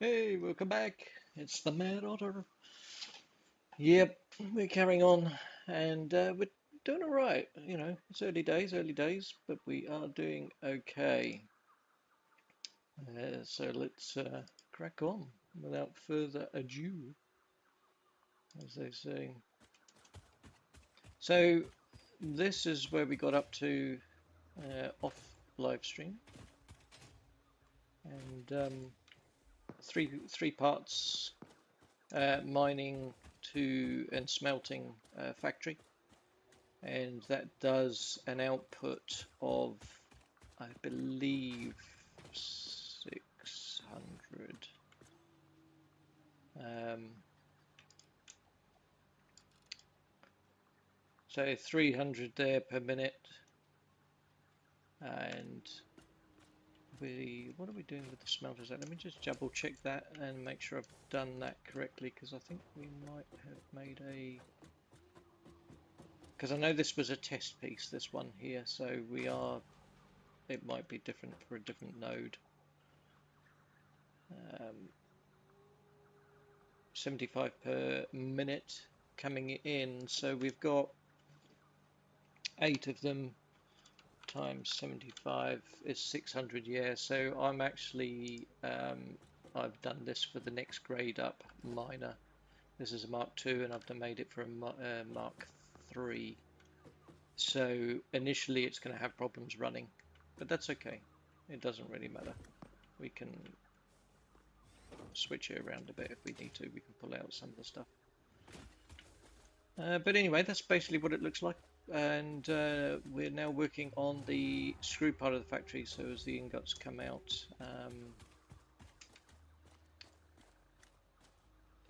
Hey, welcome back. It's the Mad Otter. Yep, we're carrying on and we're doing all right. You know, it's early days, but we are doing okay. So let's crack on without further ado, as they say. So this is where we got up to off live stream, and three parts: mining to and smelting factory. And that does an output of, I believe, 600. Um, so 300 there per minute. And what are we doing with the smelters? Let me just double check that and make sure I've done that correctly, because I think we might have made because I know this was a test piece, this one here, so it might be different for a different node. 75 per minute coming in, so we've got 8 of them times 75 is 600. Yeah, so I'm actually I've done this for the next grade up miner. This is a Mark II and I've made it for a Mark III. So initially it's going to have problems running, but that's okay, it doesn't really matter. We can switch it around a bit if we need to. We can pull out some of the stuff. But anyway, that's basically what it looks like. And we're now working on the screw part of the factory. So as the ingots come out,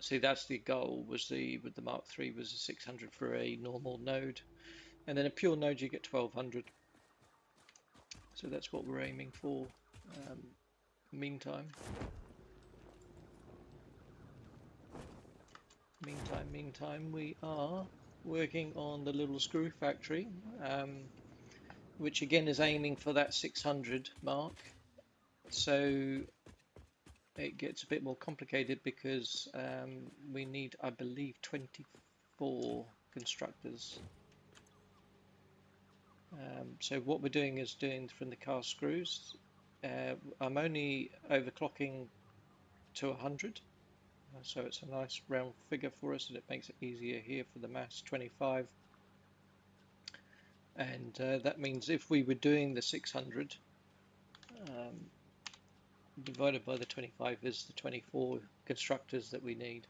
see, that's the goal. Was with the Mark III was a 600 for a normal node, and then a pure node you get 1200. So that's what we're aiming for. Um, meantime, we are working on the little screw factory. Which again is aiming for that 600 mark. So it gets a bit more complicated because we need, I believe, 24 constructors. So what we're doing is doing from the cast screws. I'm only overclocking to 100, so it's a nice round figure for us, and it makes it easier here for the mass 25. And that means if we were doing the 600, divided by the 25 is the 24 constructors that we need.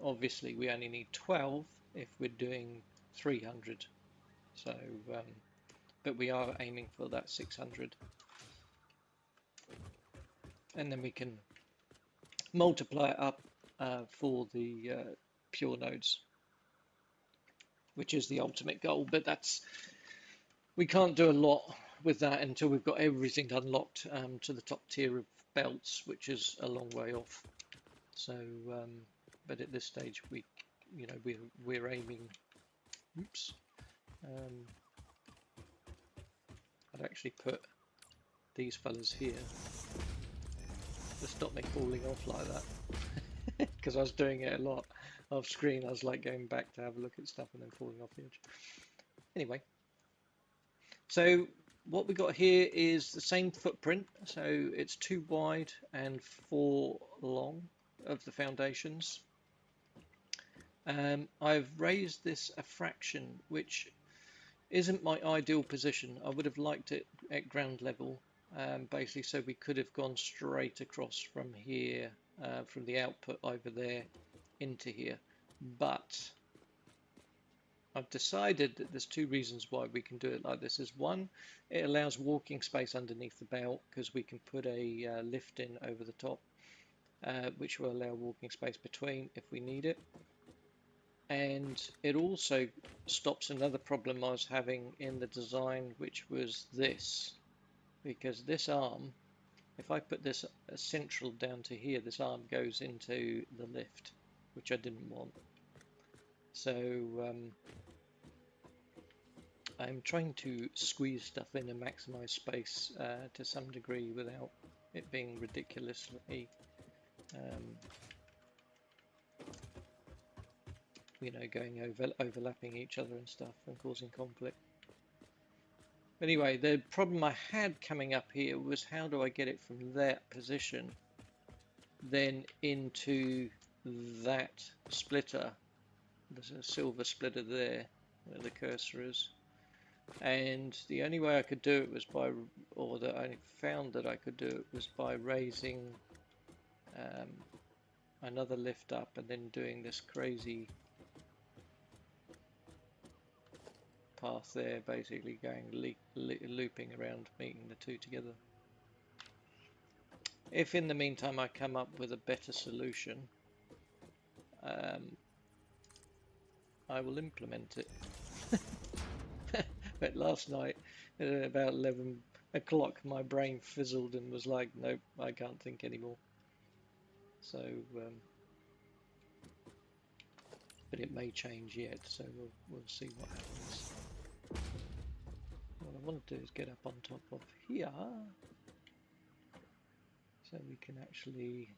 Obviously, we only need 12 if we're doing 300. So, but we are aiming for that 600. And then we can multiply it up for the pure nodes, which is the ultimate goal. But we can't do a lot with that until we've got everything unlocked to the top tier of belts, which is a long way off. So, but at this stage, we're aiming. Oops. I'd actually put these fellas here to stop me falling off like that, because I was doing it a lot off screen. I was like going back to have a look at stuff and then falling off the edge. Anyway, so what we got here is the same footprint. So it's 2 wide and 4 long of the foundations. I've raised this a fraction, which isn't my ideal position. I would have liked it at ground level, basically, so we could have gone straight across from here, from the output over there into here. But I've decided that there's 2 reasons why we can do it like this. Is one, it allows walking space underneath the belt because we can put a lift in over the top, which will allow walking space between if we need it. And it also stops another problem I was having in the design, which was this, because this arm, if I put this central down to here, this arm goes into the lift, which I didn't want. So I'm trying to squeeze stuff in and maximize space to some degree without it being ridiculously you know, going overlapping each other and stuff and causing conflict. Anyway, the problem I had coming up here was how do I get it from that position then into that splitter. There's a silver splitter there where the cursor is, and the only way I could do it was by, or that I found that I could do it was by raising another lift up and then doing this crazy path there, basically going looping around, meeting the two together. If in the meantime I come up with a better solution, I will implement it. But last night at about 11 o'clock my brain fizzled and was like, nope, I can't think anymore. So but it may change yet, so we'll see what happens. What I want to do is get up on top of here so we can actually,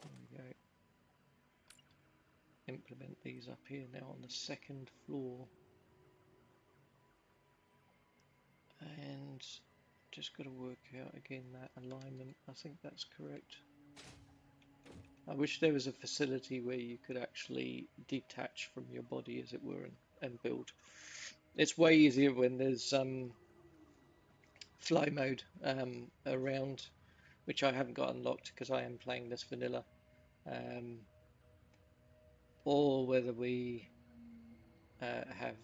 there we go, implement these up here now on the second floor. And just got to work out again that alignment. I think that's correct. I wish there was a facility where you could actually detach from your body, as it were, and build. It's way easier when there's fly mode around, which I haven't got unlocked because I am playing this vanilla, or whether we have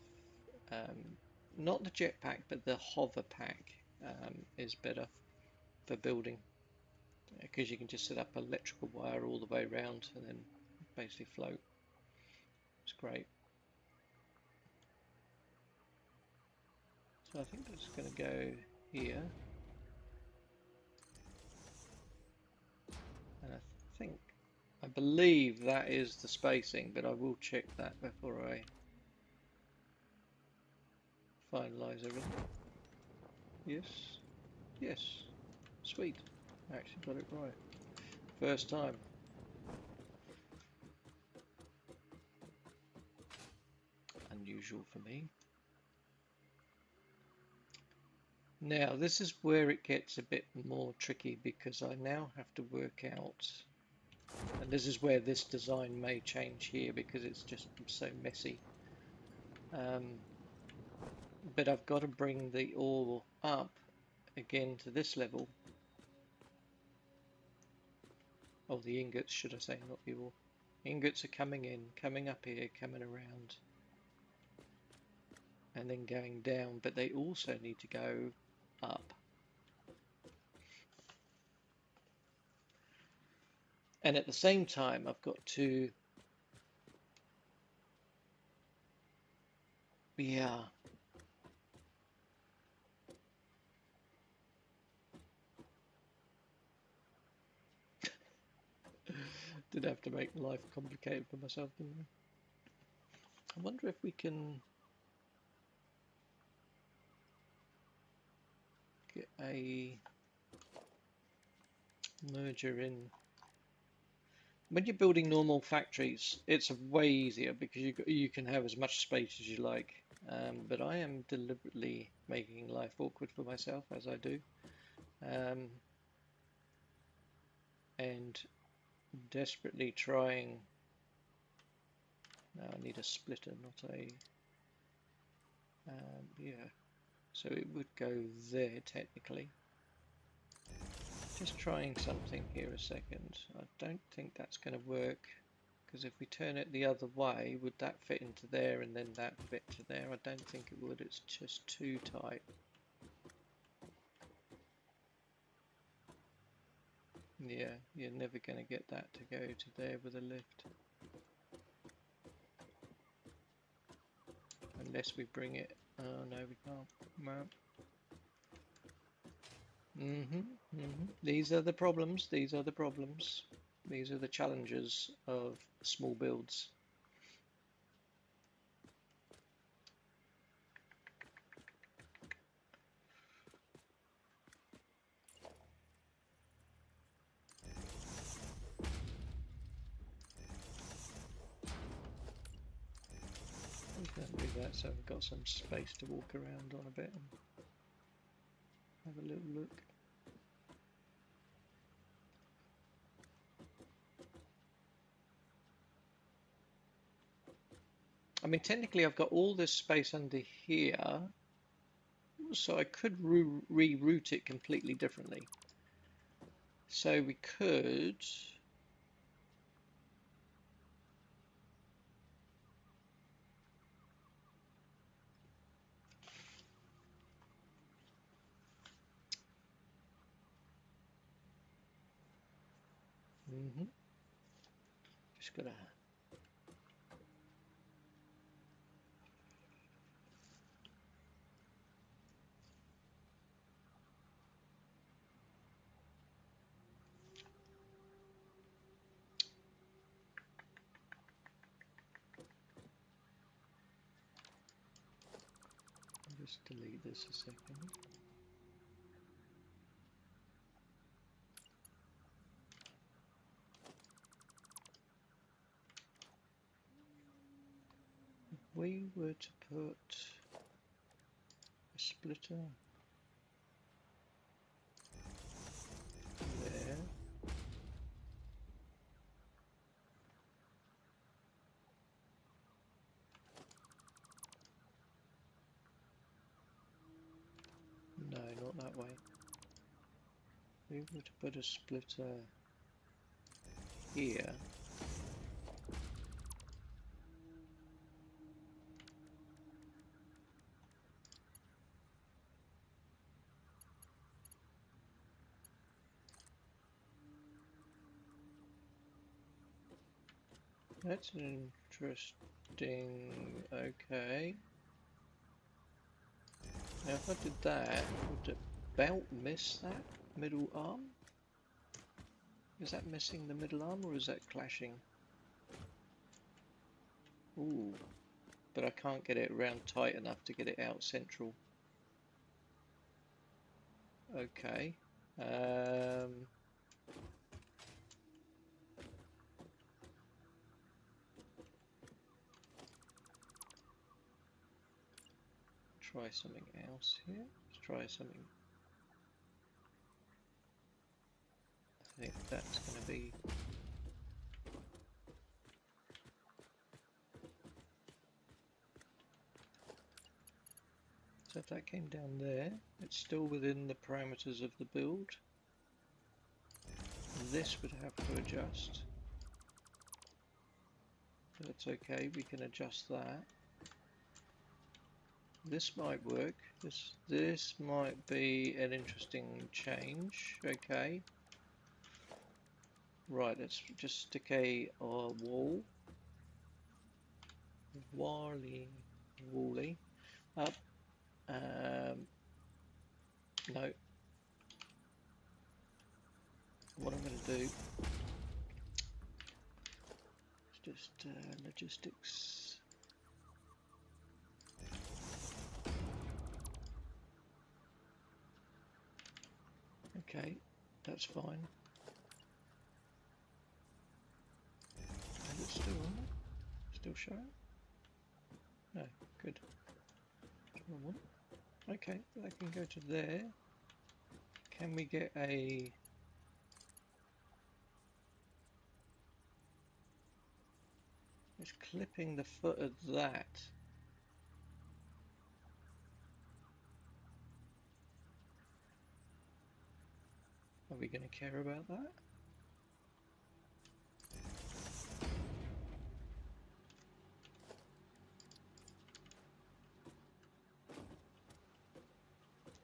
not the jetpack but the hover pack is better for building, because you can just set up electrical wire all the way around and then basically float. It's great. So I think it's going to go here, and I believe that is the spacing, but I will check that before I finalize everything. Yes, sweet, I actually got it right first time. Unusual for me. Now this is where it gets a bit more tricky, because I now have to work out, and this is where this design may change here because it's just so messy, but I've got to bring the ore up again to this level, or the ingots should I say, not the ore. Ingots are coming in, coming up here, coming around, and then going down, but they also need to go up. And at the same time I've got to, yeah, did have to make life complicated for myself, didn't I? I wonder if we can get a merger in. When you're building normal factories, it's way easier because you can have as much space as you like. But I am deliberately making life awkward for myself, as I do, and desperately trying. Now I need a splitter, not a. Yeah, so it would go there technically. Just trying something here a second. I don't think that's going to work, because if we turn it the other way, would that fit into there and then that bit to there? I don't think it would. It's just too tight. Yeah, you're never going to get that to go to there with a lift. Unless we bring it. Oh no, we can't. No. These are the problems. These are the problems. These are the challenges of small builds. that so we've got some space to walk around on a bit and have a little look. I mean, technically I've got all this space under here, so I could reroute it completely differently. So we could... Just gotta... Just delete this a second. If we were to put a splitter there, no, not that way. If we were to put a splitter here, that's interesting. Okay. Now if I did that, would the belt miss that middle arm? Is that missing the middle arm or is that clashing? Ooh, but I can't get it around tight enough to get it out central. Okay. Try something else here. Let's try something. I think that's going to be... So if that came down there, it's still within the parameters of the build. This would have to adjust. That's okay, we can adjust that. This might work. This might be an interesting change. Okay. Right, let's just stick a wall. Wally up. No. What I'm going to do is just logistics. Okay, that's fine. And it's still on there? Still showing? No, good. Okay, I can go to there. Can we get a... It's clipping the foot of that. Are we going to care about that?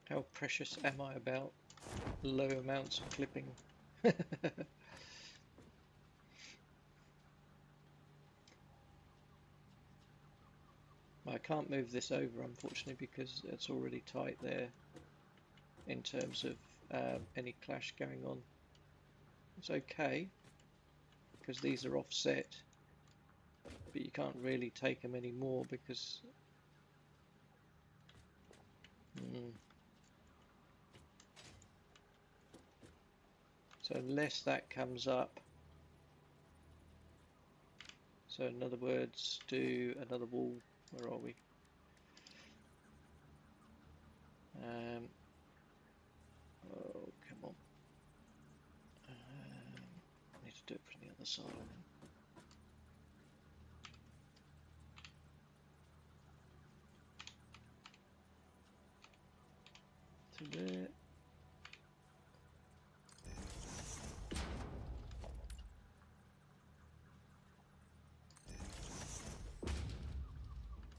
How precious am I about low amounts of clipping? I can't move this over, unfortunately, because it's already tight there in terms of any clash going on. It's okay, because these are offset, but you can't really take them anymore because... So unless that comes up, so in other words, do another wall. Where are we? Oh, come on. I need to do it from the other side, I think. To there.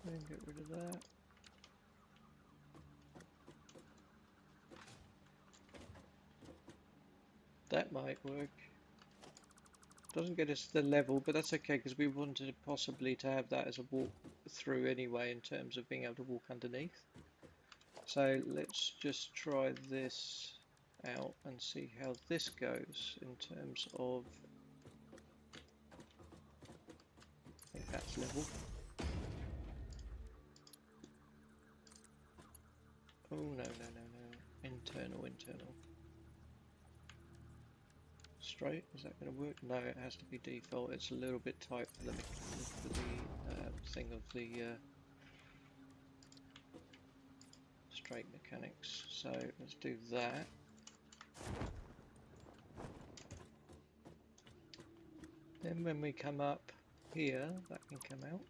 Then get rid of that. That might work. Doesn't get us the level, but that's okay because we wanted possibly to have that as a walk through anyway in terms of being able to walk underneath. So let's just try this out and see how this goes in terms of, I think that's level. Oh no, internal. Straight, is that going to work? No, it has to be default. It's a little bit tight for the thing of the straight mechanics. So let's do that. Then when we come up here, that can come out.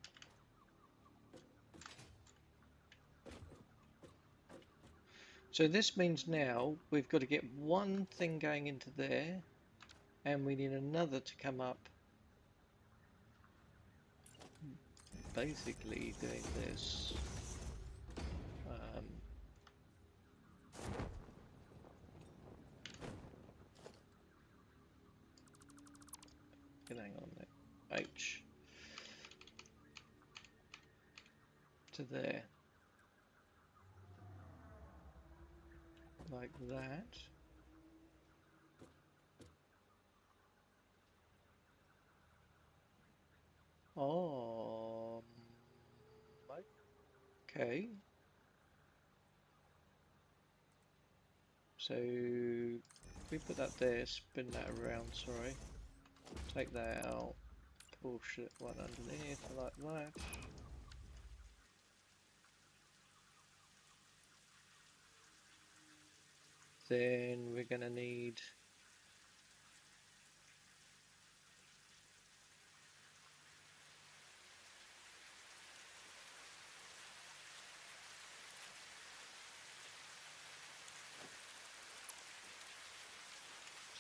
So this means now we've got to get one thing going into there, and we need another to come up. Basically doing this. Hang on there. H to there. Like that. Okay. So we put that there, spin that around, sorry. Take that out, push it one underneath like that. Then we're going to need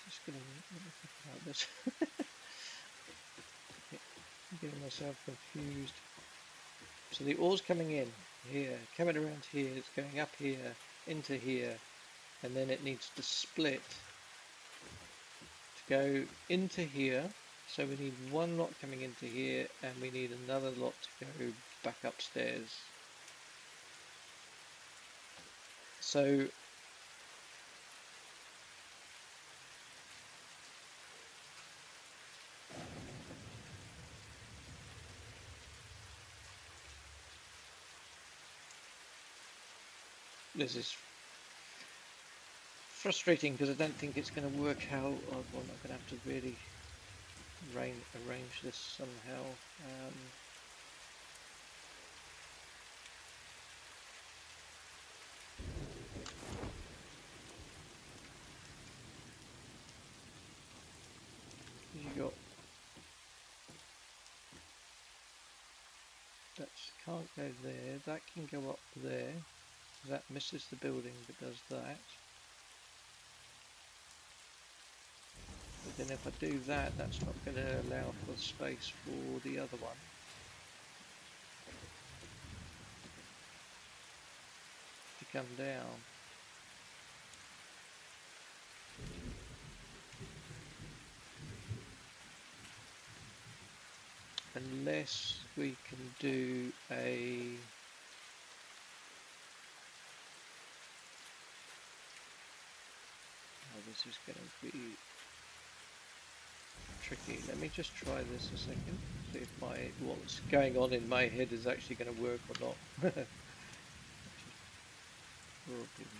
just going to think about this. I'm getting myself confused. So the ore's coming in here, coming around here, it's going up here, into here, and then it needs to split to go into here. So we need one lot coming into here, and we need another lot to go back upstairs. So this is frustrating because I don't think it's going to work how I'm going to have to really arrange this somehow. You got that can't go there. That can go up there. That misses the building but does that. But then if I do that, that's not going to allow for space for the other one. To come down. Unless we can do a this is going to be tricky. Let me just try this a second, see if what's going on in my head is actually going to work or not. Probably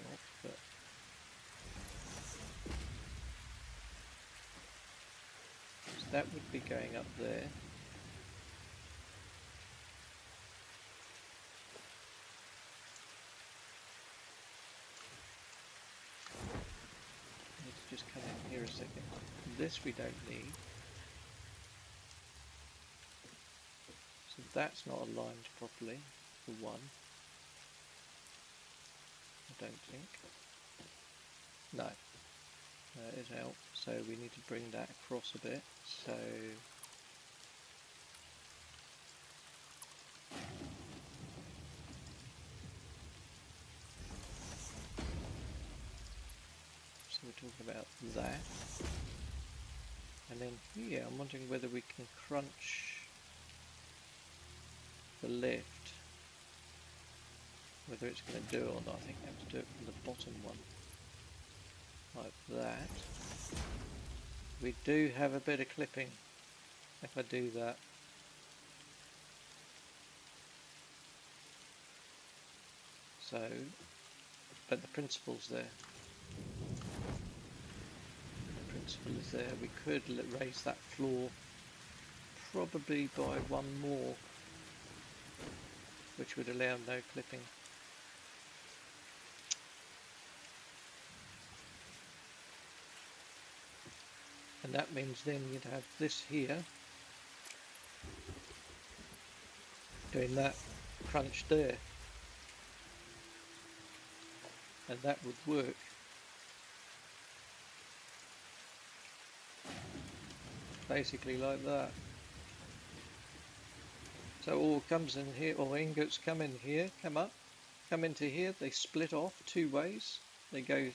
not, but so that would be going up there. just come in here a second. This we don't need. So that's not aligned properly, for one. I don't think. No. That is out. So we need to bring that across a bit. So we're talking about that. And then here I'm wondering whether we can crunch the lift. Whether it's going to do it or not. I think I have to do it from the bottom one. Like that. We do have a bit of clipping if I do that. So, but the principle's there. The principle is there. We could raise that floor probably by one more, which would allow no clipping. And that means then you'd have this here doing that crunch there, and that would work. Basically like that. So all comes in here, or ingots come in here, come up, come into here, they split off two ways. They go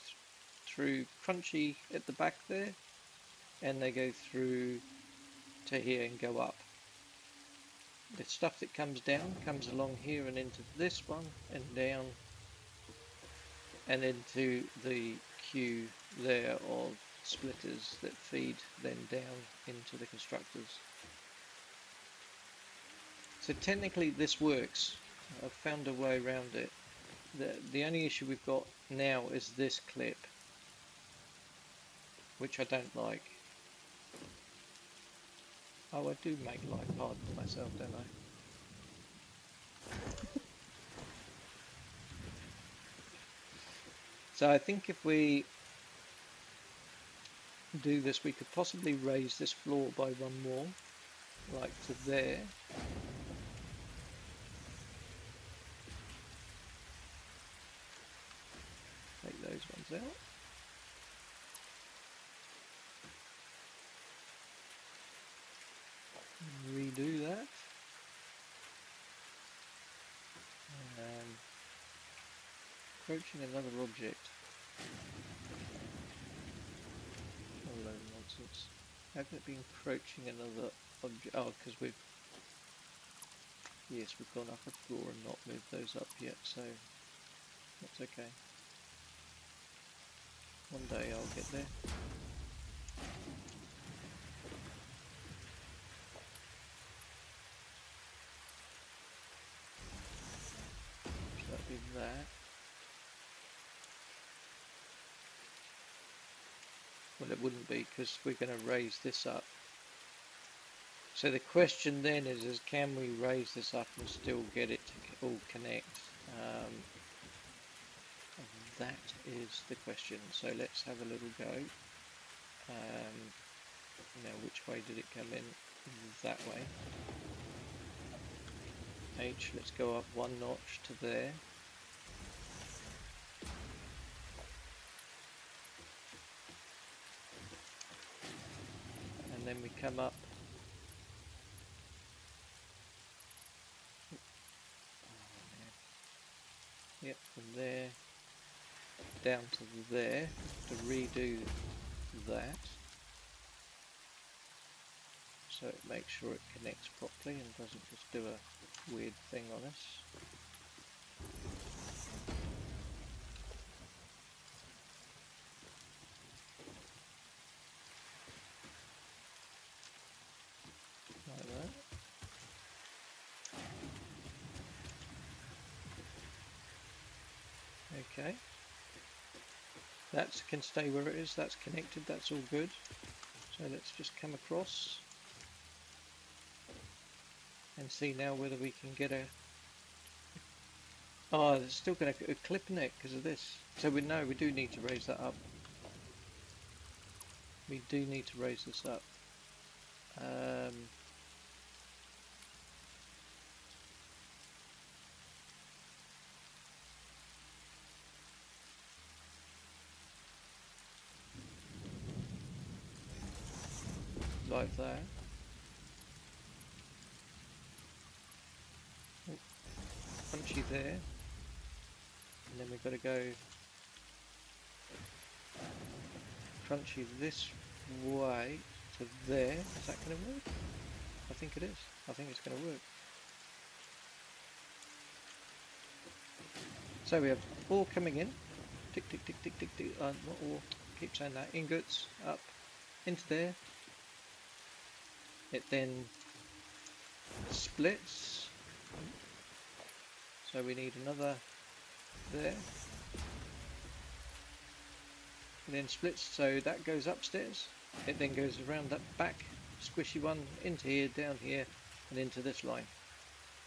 through crunchy at the back there, and they go through to here and go up. The stuff that comes down comes along here and into this one and down and into the queue there of splitters that feed then down into the constructors. So technically this works. I've found a way around it. The only issue we've got now is this clip, which I don't like. Oh, I do make life hard for myself, don't I? So I think if we do this, we could possibly raise this floor by one more, like to there. Take those ones out. Redo that. Approaching another object. A load of nonsense. How can it be approaching another object? Oh, because we've gone up a floor and not moved those up yet, so that's okay. One day I'll get there. So that'll be that. Well, it wouldn't be because we're going to raise this up. So the question then is can we raise this up and still get it to all connect? That is the question. So let's have a little go. Now, which way did it come in? That way. H, let's go up one notch to there. And then we come up. Yep, from there down to there to redo that, so it makes sure it connects properly and doesn't just do a weird thing on us. Like that. Okay, that can stay where it is, that's connected, that's all good. So let's just come across and see now whether we can get a... Oh, it's still going to clip in it because of this. So we know we do need to raise that up. we do need to raise this up. Like that. Oh, punchy there. And then we've got to go crunchy this way to there. Is that going to work? I think it is. I think it's going to work. So we have ore coming in. Tick, tick, tick, tick, tick, tick. Not ore. Keep saying that. Ingots up into there. It then splits. So we need another there. It then splits, so that goes upstairs. It then goes around that back squishy one into here, down here, and into this line.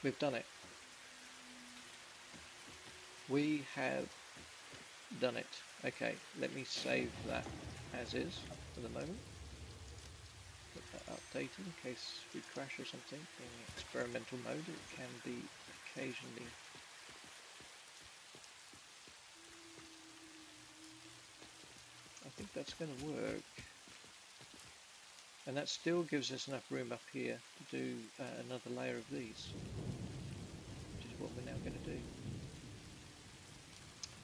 We've done it. We have done it. Okay, let me save that as is for the moment. Put that update in case we crash or something. In experimental mode, it can be occasionally. I think that's going to work. And that still gives us enough room up here to do another layer of these, which is what we're now going to do.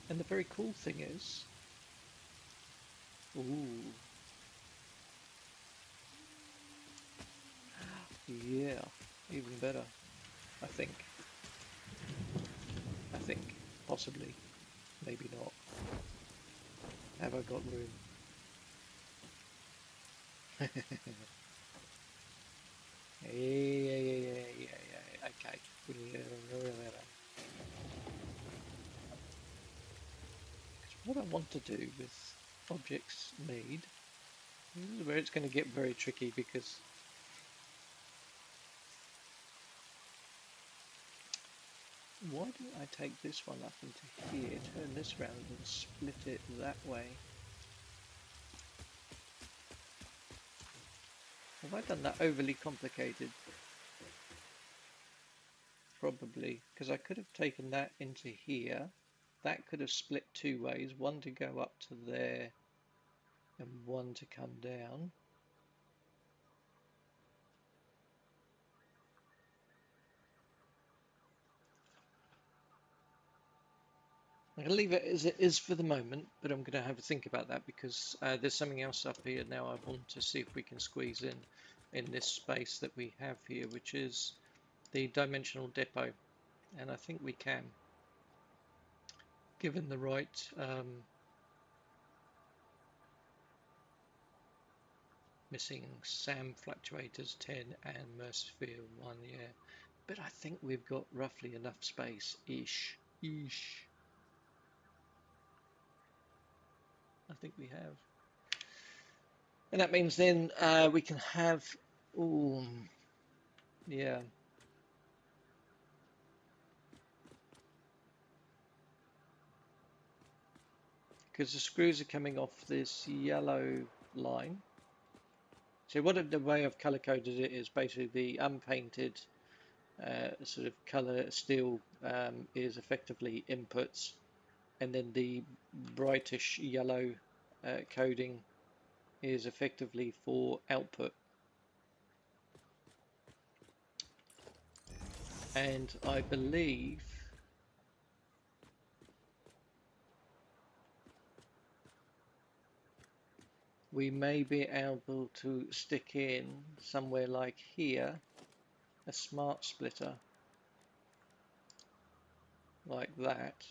And the very cool thing is, ooh, yeah, even better, I think, possibly, maybe not. Have I got room? Yeah, okay. What I want to do with objects made, this is where it's going to get very tricky, because why don't I take this one up into here, turn this round and split it that way? Have I done that overly complicated? Probably, because I could have taken that into here. That could have split two ways, one to go up to there and one to come down. I'm going to leave it as it is for the moment, but I'm going to have a think about that, because there's something else up here now I want to see if we can squeeze in this space that we have here, which is the dimensional depot, and I think we can, given the right missing SAM fluctuators 10 and Mersphere 1, yeah, but I think we've got roughly enough space ish. I think we have. And that means then we can have, ooh, yeah. Because the screws are coming off this yellow line. So what the way I've color coded it is basically the unpainted sort of color steel is effectively inputs, and then the brightish yellow coding is effectively for output. And I believe we may be able to stick in somewhere like here a smart splitter like that,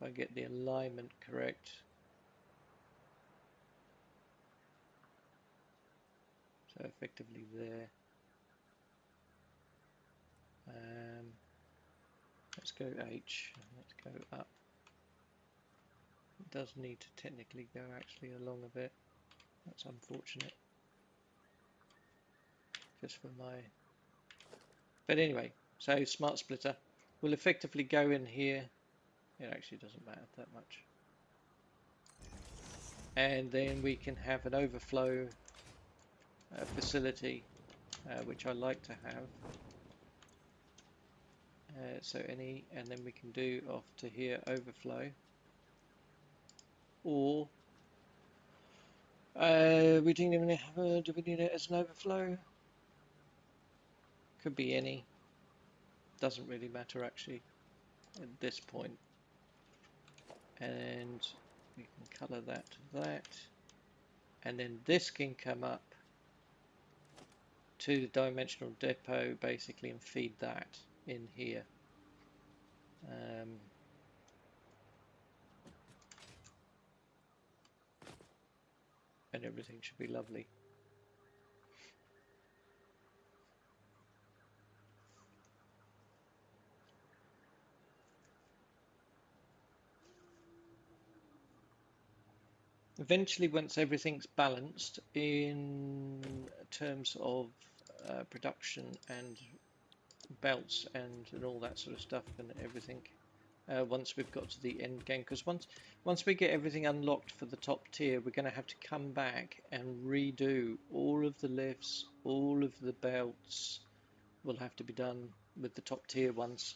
if I get the alignment correct. So effectively there. Let's go H, let's go up. It does need to technically go actually along a bit. That's unfortunate. Just for my... But anyway, so smart splitter will effectively go in here. It actually doesn't matter that much. and then we can have an overflow facility, which I like to have. So any, and then we can do off to here overflow, or we didn't even have do we need it as an overflow? Could be any, doesn't really matter actually at this point. And we can color that to that, and then this can come up to the dimensional depot basically and feed that in here. And everything should be lovely. Eventually, once everything's balanced in terms of production and belts and all that sort of stuff and everything, once we've got to the end game, because once we get everything unlocked for the top tier, we're going to have to come back and redo all of the lifts, all of the belts will have to be done with the top tier ones,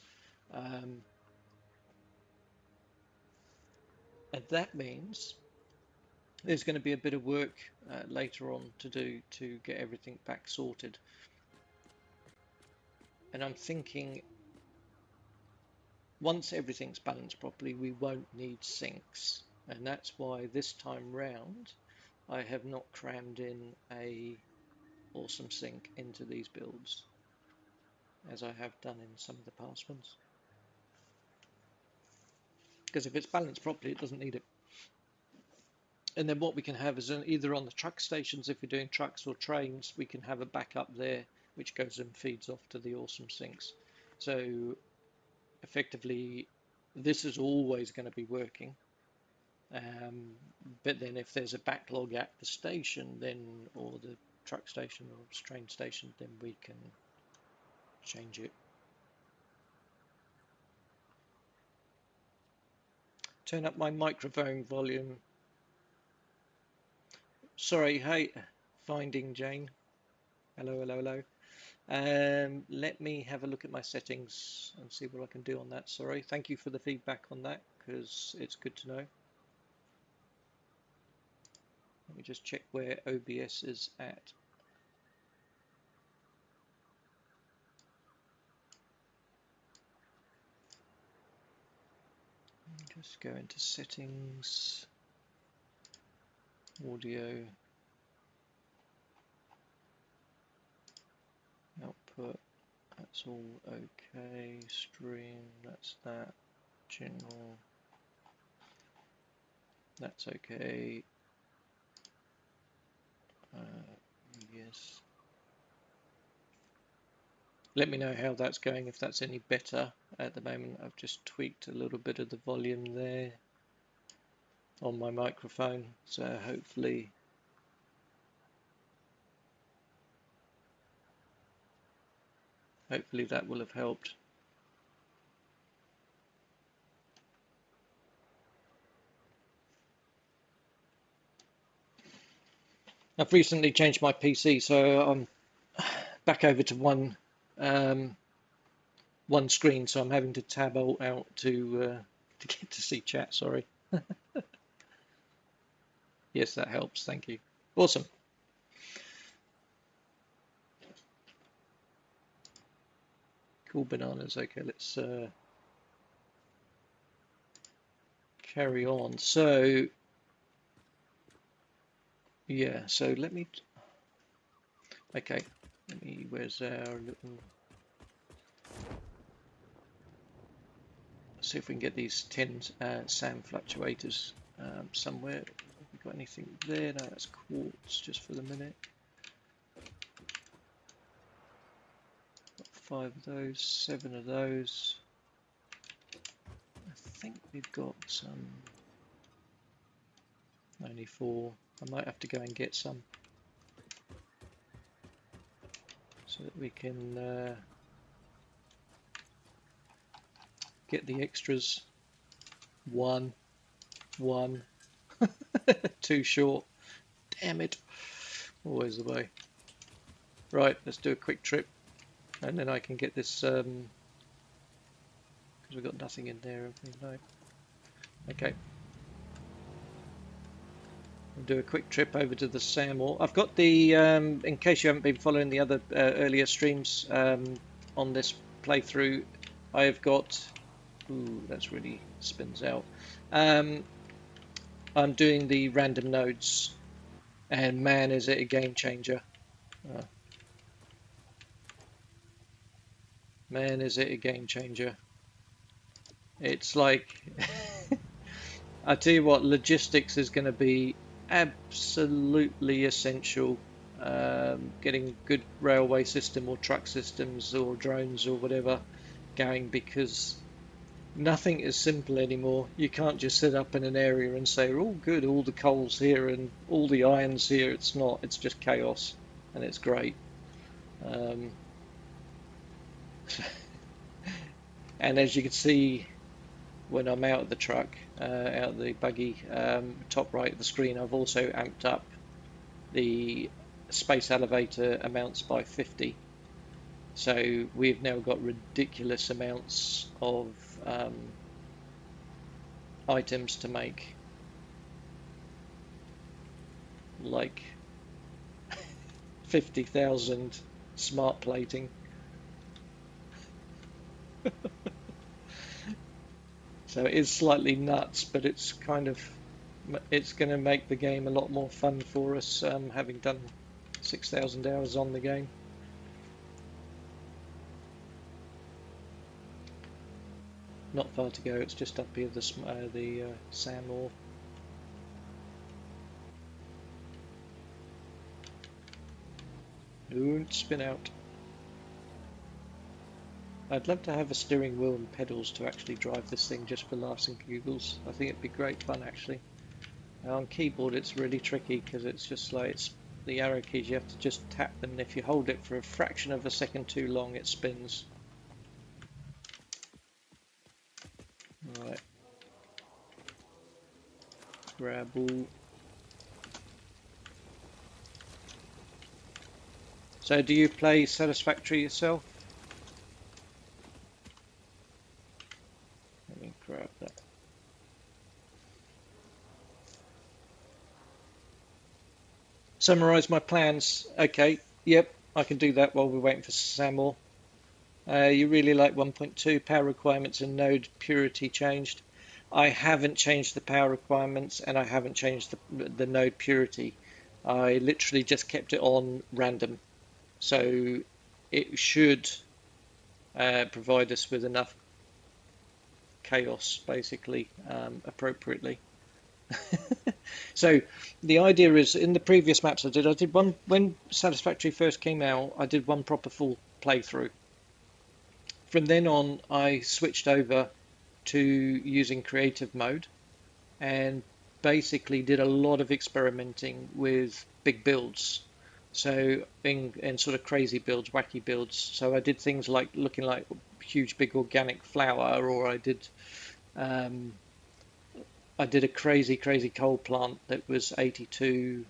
and that means there's going to be a bit of work later on to do to get everything back sorted. And I'm thinking once everything's balanced properly, we won't need sinks. And that's why this time round, I have not crammed in a awesome sink into these builds, as I have done in some of the past ones. Because if it's balanced properly, it doesn't need it. And then what we can have is either on the truck stations, if we're doing trucks or trains, we can have a backup there which goes and feeds off to the awesome sinks. So effectively, this is always going to be working. But then if there's a backlog at the station, then, or the truck station or train station, then we can change it. Turn up my microphone volume. Sorry, hey, finding Jane. Hello, hello, hello. Let me have a look at my settings and see what I can do on that. Sorry, thank you for the feedback on that, because it's good to know. Let me just check where OBS is at. Just go into settings, audio, output, that's all okay, stream, that's that, general, that's okay, yes. Let me know how that's going, if that's any better. At the moment I've just tweaked a little bit of the volume there on my microphone, so hopefully that will have helped. I've recently changed my PC, so I'm back over to one screen, so I'm having to tab out to get to see chat. Sorry. Yes, that helps. Thank you. Awesome. Cool bananas. Okay, let's carry on. So yeah, so let me. Okay, where's our little? See if we can get these 10 SAM fluctuators somewhere. Have we got anything there? No, that's quartz just for the minute. Got 5 of those, 7 of those. I think we've got some. Only 4. I might have to go and get some so that we can get the extras. 1, 1. Too short. Damn it. Always the way. Right, let's do a quick trip and then I can get this because we've got nothing in there. No. Okay. We'll do a quick trip over to the Samor. I've got the, in case you haven't been following the other earlier streams on this playthrough, I've got, ooh, that's really spins out. Um, I'm doing the random nodes, and man, is it a game changer. Uh, Man, is it a game changer. It's like, I tell you what, logistics is going to be absolutely essential. Getting good railway system or truck systems or drones or whatever going, because nothing is simple anymore. You can't just sit up in an area and say, oh, good, all the coal's here and all the iron's here. It's not, it's just chaos, and it's great. Um, and as you can see, when I'm out of the truck, out of the buggy, top right of the screen, I've also amped up the space elevator amounts by 50. So we've now got ridiculous amounts of items to make, like 50,000 smart plating. So it is slightly nuts, but it's kind of, it's going to make the game a lot more fun for us, having done 6,000 hours on the game. Not far to go. It's just up here, the Samor. Don't spin out. I'd love to have a steering wheel and pedals to actually drive this thing just for laughs and giggles. I think it'd be great fun actually. On keyboard it's really tricky because it's just like the arrow keys, you have to just tap them. If you hold it for a fraction of a second too long, it spins. Alright. Grab all. So do you play Satisfactory yourself? Let me grab that. Summarize my plans. Okay, yep, I can do that while we're waiting for Samuel. You really like 1.2 power requirements and node purity changed. I haven't changed the power requirements and I haven't changed the node purity. I literally just kept it on random. So it should provide us with enough chaos, basically, appropriately. So the idea is, in the previous maps I did one, when Satisfactory first came out, I did one proper full playthrough. From then on, I switched over to using creative mode and basically did a lot of experimenting with big builds. So in sort of crazy builds, wacky builds. So I did things like looking like huge big organic flower, or um, I did a crazy coal plant that was 82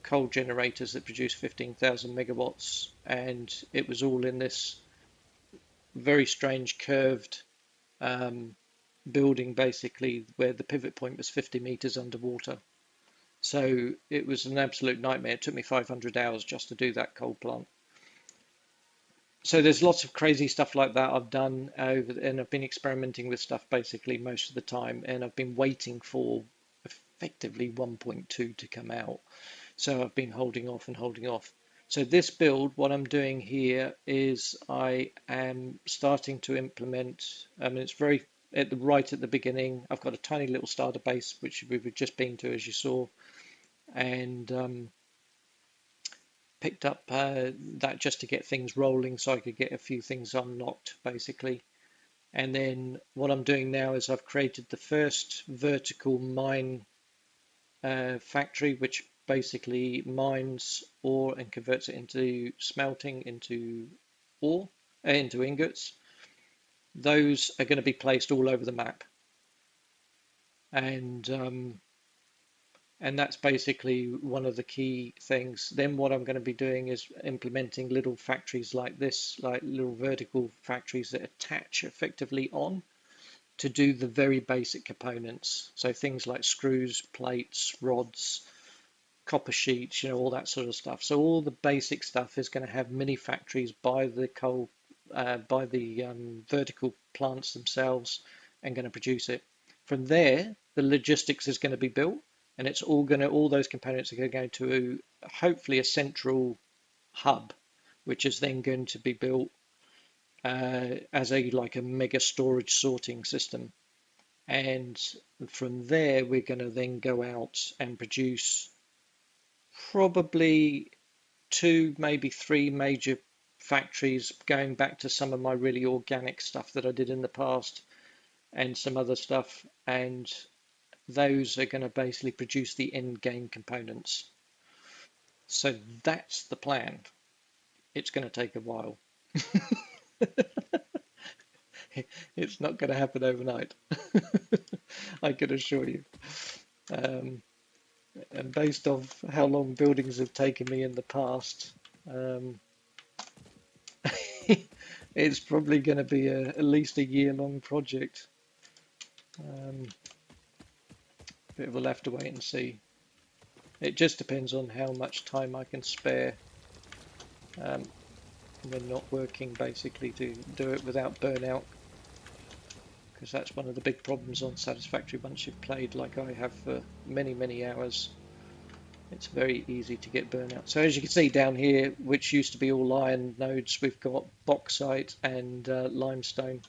coal generators that produced 15,000 megawatts, and it was all in this very strange curved um, building, basically, where the pivot point was 50 meters underwater. So it was an absolute nightmare. It took me 500 hours just to do that coal plant. So there's lots of crazy stuff like that I've done over, and I've been experimenting with stuff basically most of the time, and I've been waiting for effectively 1.2 to come out. So I've been holding off and holding off. So this build, what I'm doing here is I am starting to implement, I mean, it's very right at the beginning. I've got a tiny little starter base, which we've just been to, as you saw, and picked up that just to get things rolling so I could get a few things unlocked, basically. And then what I'm doing now is I've created the first vertical mine factory, which basically mines ore and converts it into smelting into ore, into ingots. Those are going to be placed all over the map. And And that's basically one of the key things. Then what I'm going to be doing is implementing little factories like this, like little vertical factories that attach effectively on to do the very basic components. So things like screws, plates, rods, copper sheets, all that sort of stuff. So all the basic stuff is going to have mini factories by the vertical plants themselves and going to produce it. From there, the logistics is going to be built, and it's all those components are going to go to hopefully a central hub, which is then going to be built as like a mega storage sorting system. And from there, we're going to then go out and produce probably two, maybe three major factories, going back to some of my really organic stuff that I did in the past and some other stuff. And those are going to basically produce the end game components. So that's the plan. It's going to take a while. It's not going to happen overnight. I can assure you. Um, and based off how long buildings have taken me in the past, it's probably going to be at least a year-long project. But we'll have to wait and see. It just depends on how much time I can spare when not working, basically, to do it without burnout. Because that's one of the big problems on Satisfactory. Once you've played like I have for many, many hours, it's very easy to get burnout. So as you can see down here, which used to be all iron nodes, we've got bauxite and limestone.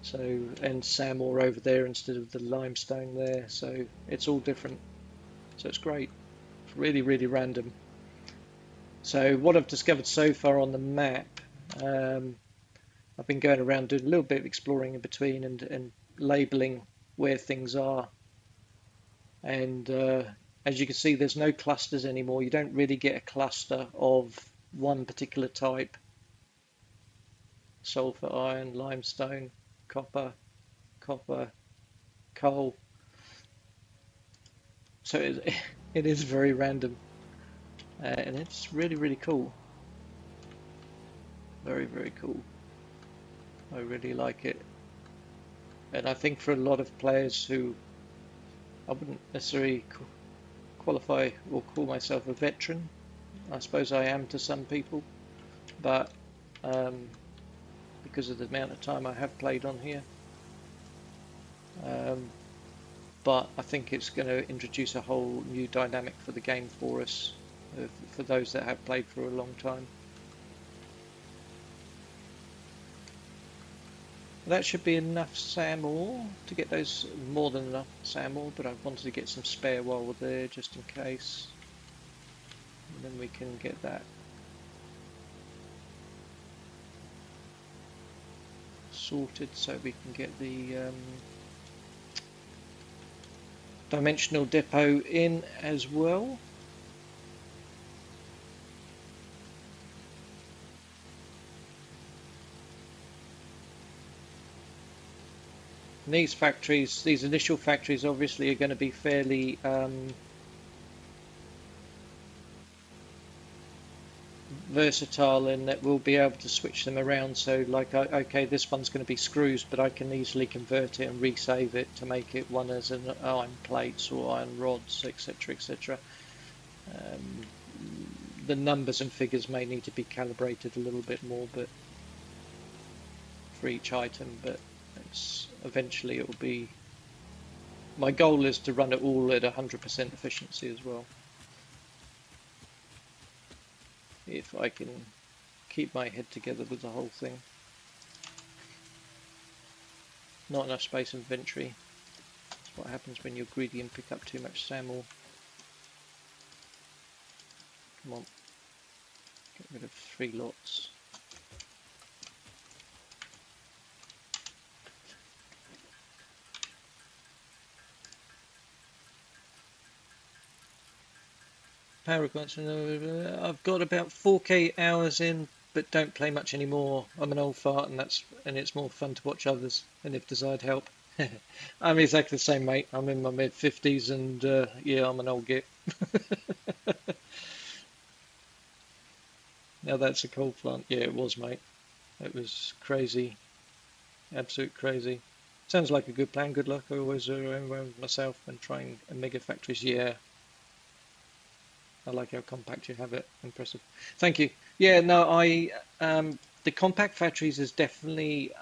So, and sand ore over there instead of the limestone there. So it's all different. So it's great. It's really, really random. So what I've discovered so far on the map, I've been going around doing a little bit of exploring in between and labeling where things are. And as you can see, there's no clusters anymore. You don't really get a cluster of one particular type. Sulfur, iron, limestone, copper, coal. So it is very random. And it's really, really cool. Very, very cool. I really like it. And I think for a lot of players who I wouldn't necessarily qualify or call myself a veteran. I suppose I am to some people, but because of the amount of time I have played on here. But I think it's going to introduce a whole new dynamic for the game for us, for those that have played for a long time. That should be enough sand ore to get those, more than enough sand ore, but I wanted to get some spare while we're there just in case. And then we can get that sorted so we can get the dimensional depot in as well. And these factories, these initial factories, obviously are going to be fairly versatile in that we'll be able to switch them around. So like, okay, this one's going to be screws, but I can easily convert it and resave it to make it one as an iron plates or iron rods, etc., etc. The numbers and figures may need to be calibrated a little bit more, but for each item, but eventually it will be. My goal is to run it all at 100% efficiency as well. If I can keep my head together with the whole thing. Not enough space in inventory. That's what happens when you're greedy and pick up too much SAML. Come on. Get rid of 3 lots. Power requirements. I've got about 4K hours in, but don't play much anymore. I'm an old fart, and it's more fun to watch others, and if desired help. I'm exactly the same, mate. I'm in my mid 50s and yeah, I'm an old git. Now that's a coal plant. Yeah, it was, mate. It was crazy, absolute crazy. Sounds like a good plan. Good luck. I always remember myself when trying mega factories. Yeah, I like how compact you have it. Impressive. Thank you. Yeah, no, the compact factories is definitely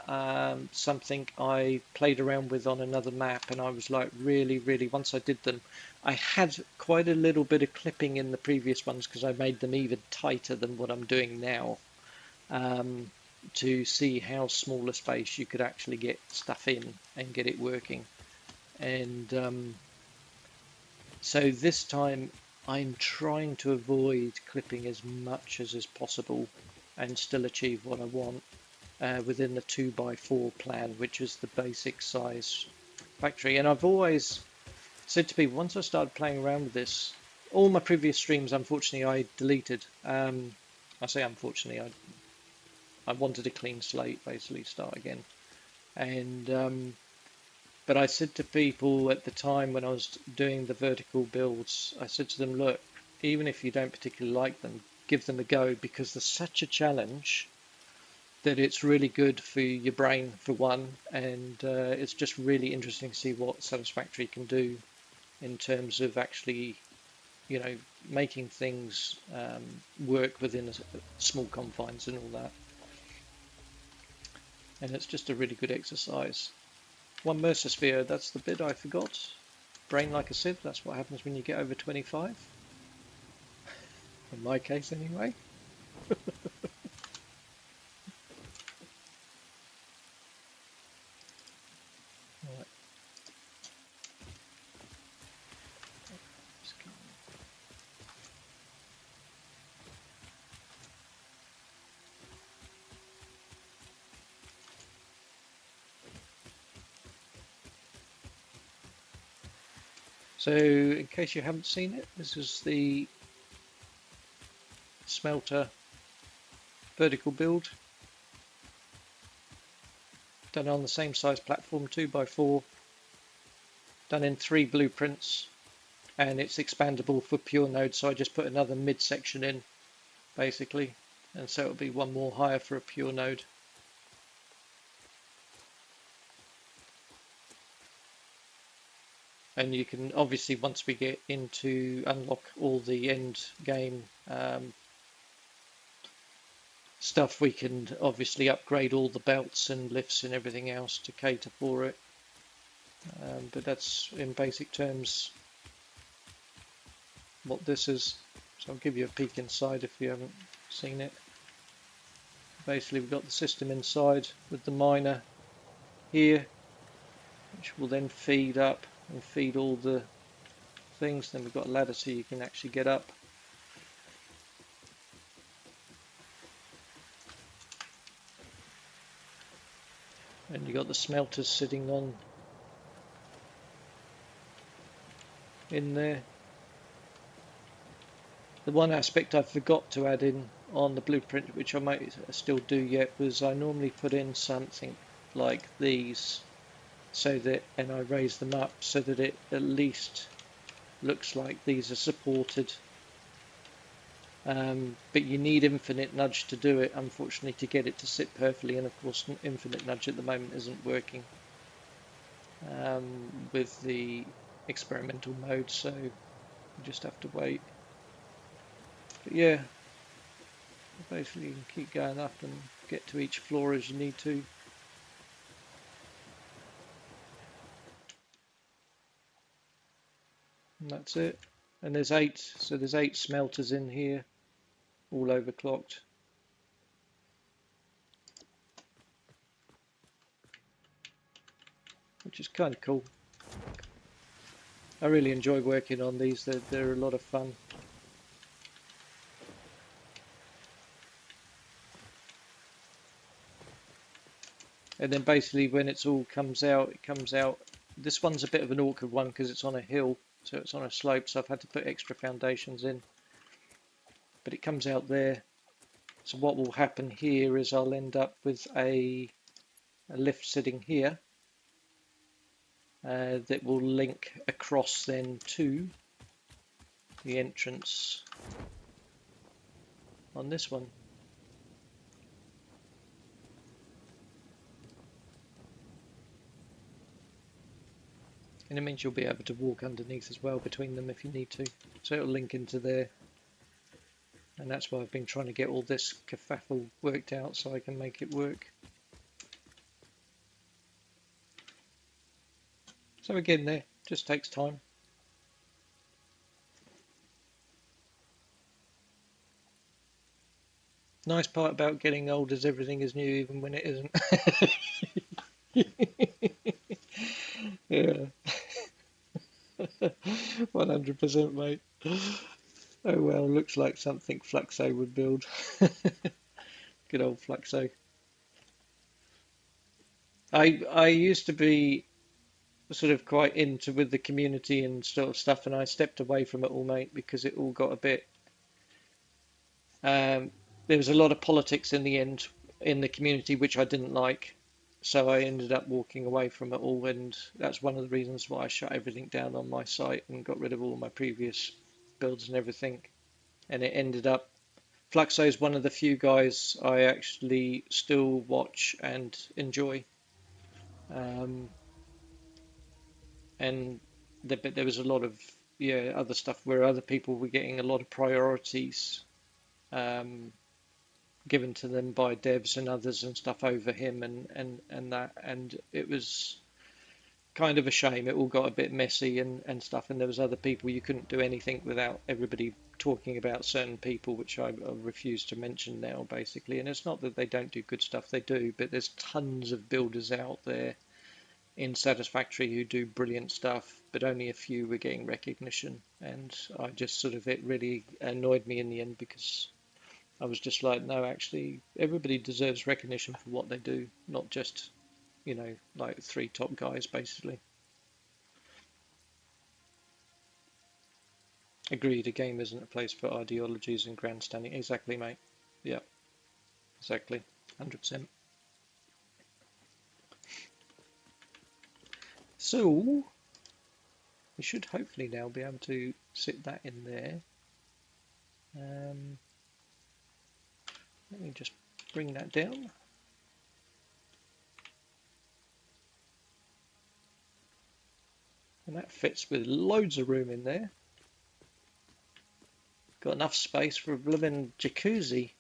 something I played around with on another map, and I was like really, really, once I did them, I had quite a little bit of clipping in the previous ones because I made them even tighter than what I'm doing now, um, to see how small a space you could actually get stuff in and get it working. And so this time I'm trying to avoid clipping as much as is possible and still achieve what I want within the 2x4 plan, which is the basic size factory. And I've always said to people, once I started playing around with this, all my previous streams, unfortunately, I deleted. I say unfortunately, I wanted a clean slate, basically start again. And but I said to people at the time when I was doing the vertical builds, I said to them, look, even if you don't particularly like them, give them a go because they're such a challenge that it's really good for your brain, for one, and it's just really interesting to see what Satisfactory can do in terms of actually, you know, making things work within small confines and all that. And it's just a really good exercise. One Mercer that's the bit I forgot. Brain like a sieve, that's what happens when you get over 25. In my case, anyway. Right. So, in case you haven't seen it, this is the smelter vertical build done on the same size platform, 2x4, done in 3 blueprints, and it's expandable for pure node. So I just put another mid section in, basically, and so it'll be one more higher for a pure node. And you can obviously, once we get into unlock all the end game stuff, we can obviously upgrade all the belts and lifts and everything else to cater for it. But that's in basic terms what this is. So I'll give you a peek inside if you haven't seen it. Basically, we've got the system inside with the miner here, which will then feed up and feed all the things. Then we've got a ladder so you can actually get up. And you've got the smelters sitting on in there. The one aspect I forgot to add in on the blueprint, which I might still do yet, was I normally put in something like these, so that, and I raise them up so that it at least looks like these are supported. But you need infinite nudge to do it, unfortunately, to get it to sit perfectly. And of course, infinite nudge at the moment isn't working with the experimental mode, so you just have to wait. But yeah, basically you can keep going up and get to each floor as you need to. And that's it. And there's 8, so there's 8 smelters in here, all overclocked. Which is kind of cool. I really enjoy working on these, they're a lot of fun. And then basically when it's all comes out, it comes out. This one's a bit of an awkward one because it's on a hill, so it's on a slope, so I've had to put extra foundations in. But it comes out there. So what will happen here is I'll end up with a lift sitting here. that will link across then to the entrance on this one. And it means you'll be able to walk underneath as well between them if you need to. So it'll link into there. And that's why I've been trying to get all this kerfuffle worked out so I can make it work. So again there, just takes time. Nice part about getting old is everything is new even when it isn't. Yeah. 100% mate. Oh well, looks like something Fluxo would build. Good old Fluxo. I used to be sort of quite into with the community and sort of stuff, and I stepped away from it all, mate, because it all got a bit. There was a lot of politics in the end in the community, which I didn't like. So I ended up walking away from it all, and that's one of the reasons why I shut everything down on my site and got rid of all my previous builds and everything. And it ended up Fluxo is one of the few guys I actually still watch and enjoy. Um, and but there was a lot of other stuff where other people were getting a lot of priorities um, given to them by devs and others and stuff over him and it was kind of a shame. It all got a bit messy and stuff, and there was other people you couldn't do anything without everybody talking about certain people, which I refuse to mention now, basically. And it's not that they don't do good stuff, they do, but there's tons of builders out there in Satisfactory who do brilliant stuff, but only a few were getting recognition. And I just sort of, it really annoyed me in the end because I was just like, no, actually, everybody deserves recognition for what they do, not just, like 3 top guys, basically. Agreed, a game isn't a place for ideologies and grandstanding. Exactly, mate. Yeah, exactly. 100%. So, we should hopefully now be able to sit that in there. Let me just bring that down. And that fits with loads of room in there. Got enough space for a blooming jacuzzi.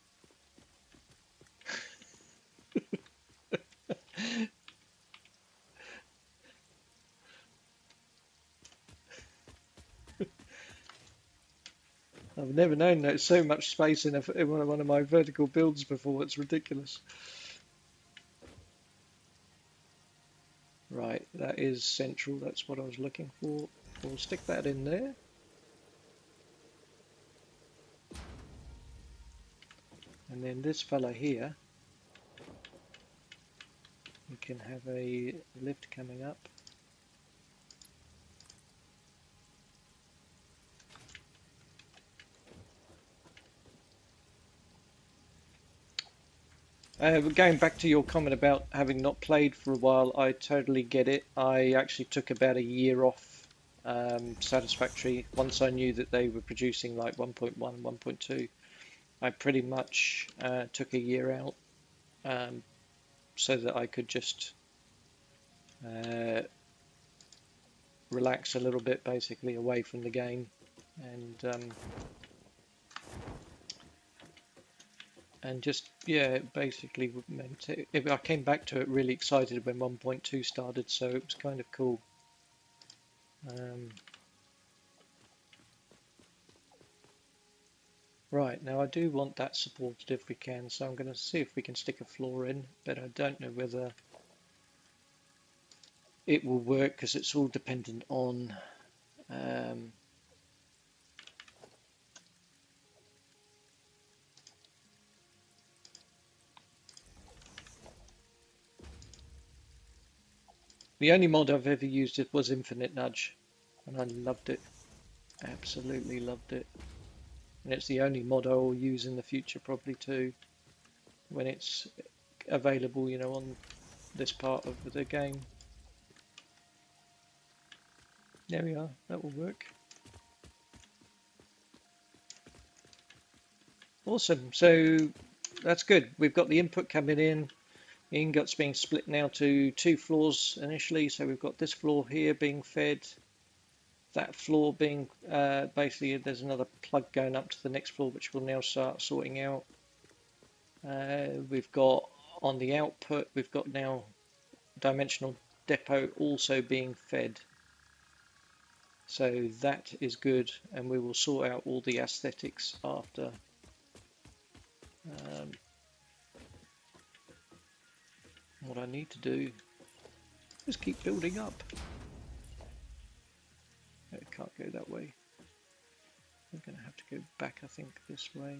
I've never known there's so much space in one of my vertical builds before. It's ridiculous. Right, that is central. That's what I was looking for. We'll stick that in there. And then this fella here, we can have a lift coming up. Going back to your comment about having not played for a while, I totally get it. I actually took about a year off Satisfactory once I knew that they were producing like 1.1 and 1.2. I pretty much took a year out so that I could just relax a little bit, basically away from the game, and just basically I came back to it really excited when 1.2 started, so it was kind of cool. Right, now I do want that supported if we can, so I'm going to see if we can stick a floor in, but I don't know whether it will work because it's all dependent on the only mod I've ever used it was Infinite Nudge, and I loved it, absolutely loved it. And it's the only mod I will use in the future probably too, when it's available, on this part of the game. There we are, that will work. Awesome, so that's good. We've got the input coming in. The ingot's being split now to 2 floors initially, so we've got this floor here being fed, that floor being, basically there's another plug going up to the next floor which we'll now start sorting out. We've got on the output, we've got now dimensional depot also being fed. So that is good, and we will sort out all the aesthetics after. What I need to do is keep building up. It can't go that way. I'm going to have to go back, I think, this way.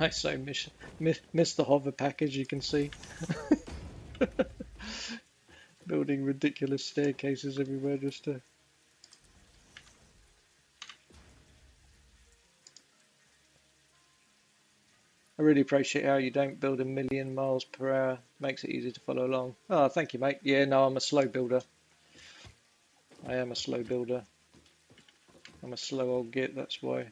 I so miss the hover pack, as you can see. Building ridiculous staircases everywhere just to... I really appreciate how you don't build a million miles per hour. Makes it easy to follow along. Oh, thank you, mate. Yeah, no, I'm a slow builder. I am a slow builder. I'm a slow old git, that's why.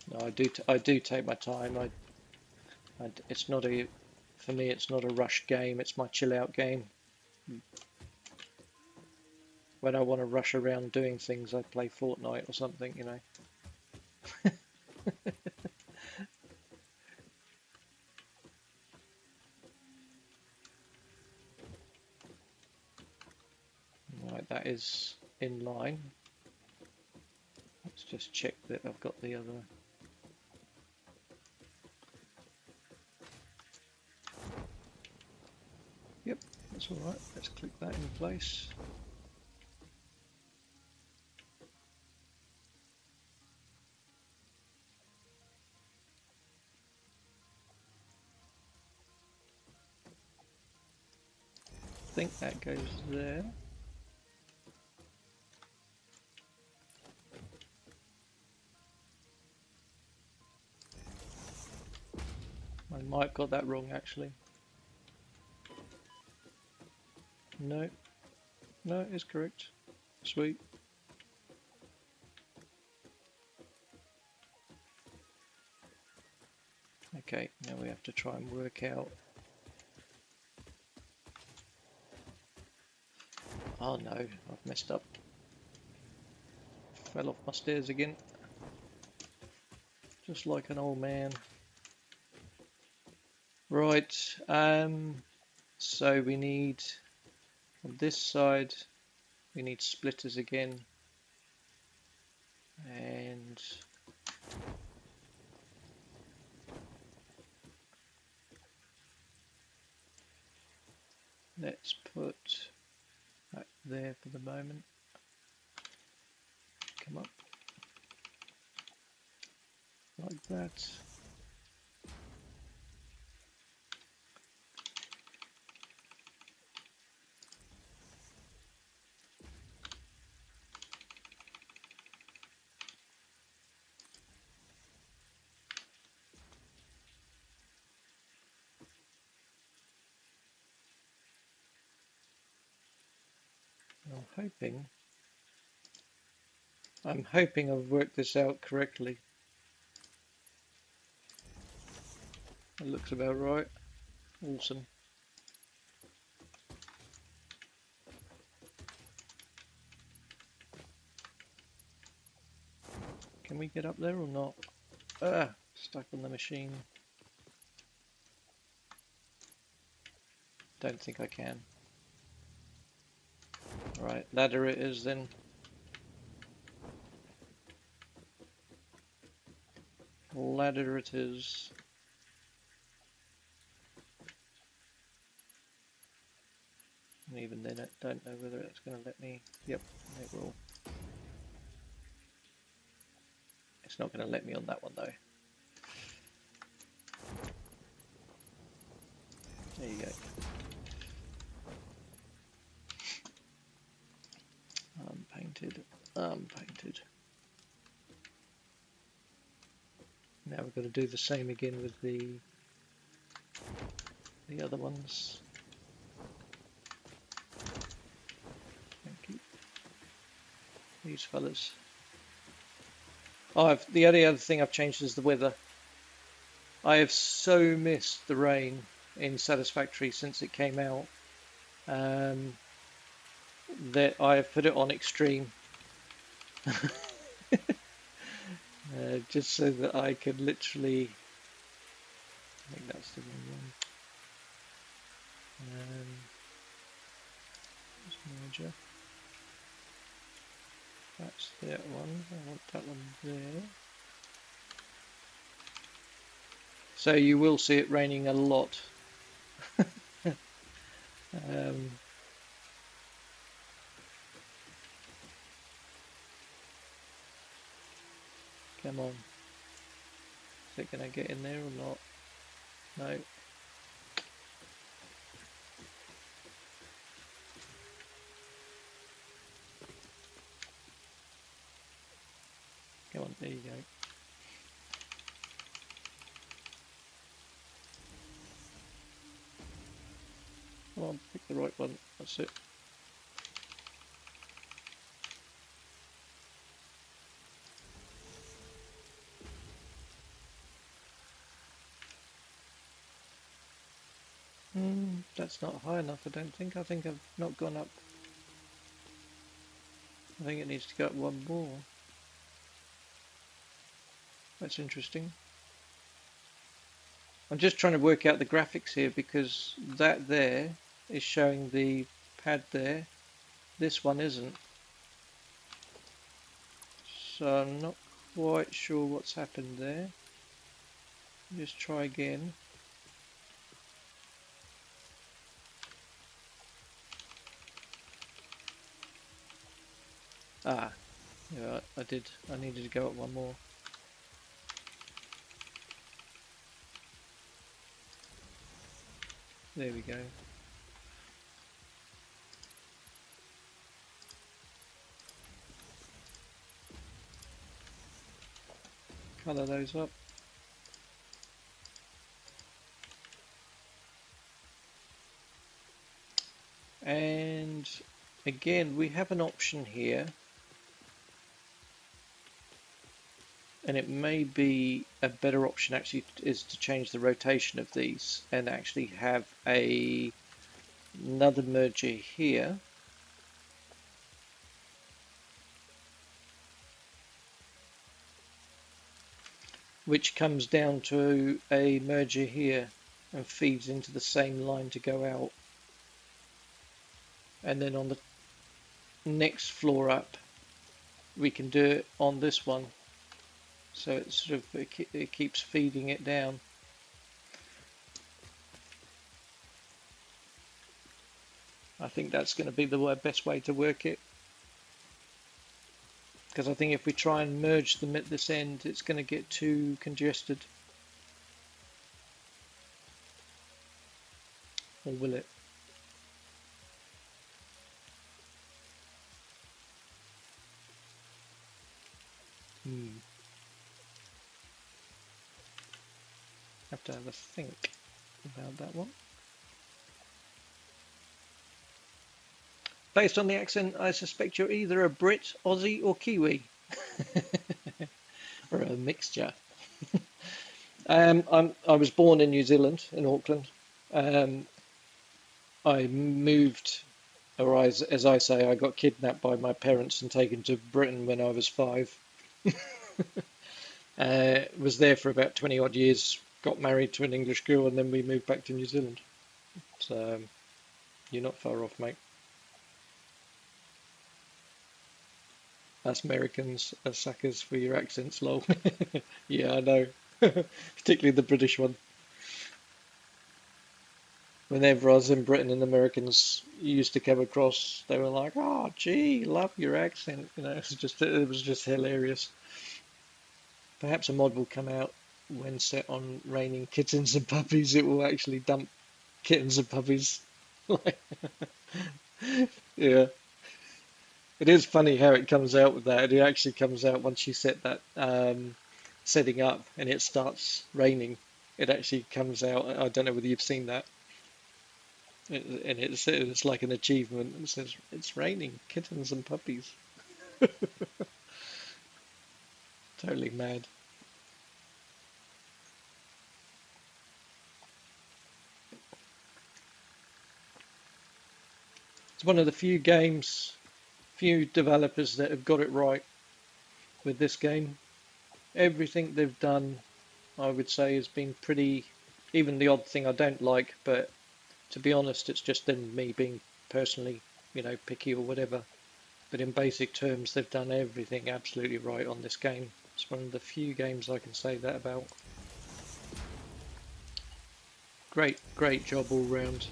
No, I do take my time. It's not a, for me, it's not a rush game. It's my chill out game. When I want to rush around doing things, I play Fortnite or something, you know. Right, that is in line. Let's just check that I've got the other. Yep, that's all right. Let's click that in place. I think that goes there. I might have got that wrong actually. No, no, it's correct. Sweet. Okay, now we have to try and work out. Oh no, I've messed up. Fell off my stairs again. Just like an old man. Right, so we need, on this side, we need splitters again. And let's put that there for the moment. Come up. Like that. I'm hoping I've worked this out correctly. It looks about right. Awesome. Can we get up there or not? Ah, stuck on the machine. Don't think I can. Right, ladder it is then. Ladder it is. And even then I don't know whether it's going to let me. Yep, it will. It's not going to let me on that one though. There you go. Unpainted, unpainted. Now we've got to do the same again with the other ones. Thank you. These fellas. Oh, the only other thing I've changed is the weather. I have so missed the rain in Satisfactory since it came out that I have put it on extreme. Just so that I can literally, I think that's the wrong one. Merger. That's that one. I want that one there. So you will see it raining a lot. Come on. Is it going to get in there or not? No. Come on, there you go. Come on, pick the right one. That's it. That's not high enough, I don't think. I think I've not gone up. I think it needs to go up one more. That's interesting. I'm just trying to work out the graphics here because that there is showing the pad there. This one isn't. So I'm not quite sure what's happened there. Just try again. Ah, yeah, I did. I needed to go up one more. There we go. Colour those up. And again, we have an option here, and it may be a better option actually is to change the rotation of these and actually have another merger here. Which comes down to a merger here and feeds into the same line to go out. And then on the next floor up, we can do it on this one. So it sort of it keeps feeding it down. I think that's going to be the best way to work it. Because I think if we try and merge them at this end, it's going to get too congested. Or will it? Have to have a think about that one. Based on the accent, I suspect you're either a Brit, Aussie, or Kiwi, or a mixture. I was born in New Zealand, in Auckland. I moved, or as I say, I got kidnapped by my parents and taken to Britain when I was 5. Was there for about 20 odd years. Got married to an English girl, and then we moved back to New Zealand. So you're not far off, mate. Us Americans are suckers for your accents, lol. Yeah, I know. Particularly the British one. Whenever I was in Britain and Americans used to come across, they were like, "Oh, gee, love your accent." You know, it was just hilarious. Perhaps a mod will come out when set on raining kittens and puppies. It will actually dump kittens and puppies. Yeah, it is funny how it comes out with that. It actually comes out once you set that setting up and it starts raining. It actually comes out. I don't know whether you've seen that. And it's like an achievement. It says it's raining kittens and puppies. Totally mad. It's one of the few developers that have got it right with this game. Everything they've done, I would say, has been pretty. Even the odd thing I don't like, but to be honest, it's just them me being personally, picky or whatever. But in basic terms, they've done everything absolutely right on this game. It's one of the few games I can say that about. Great, great job all round.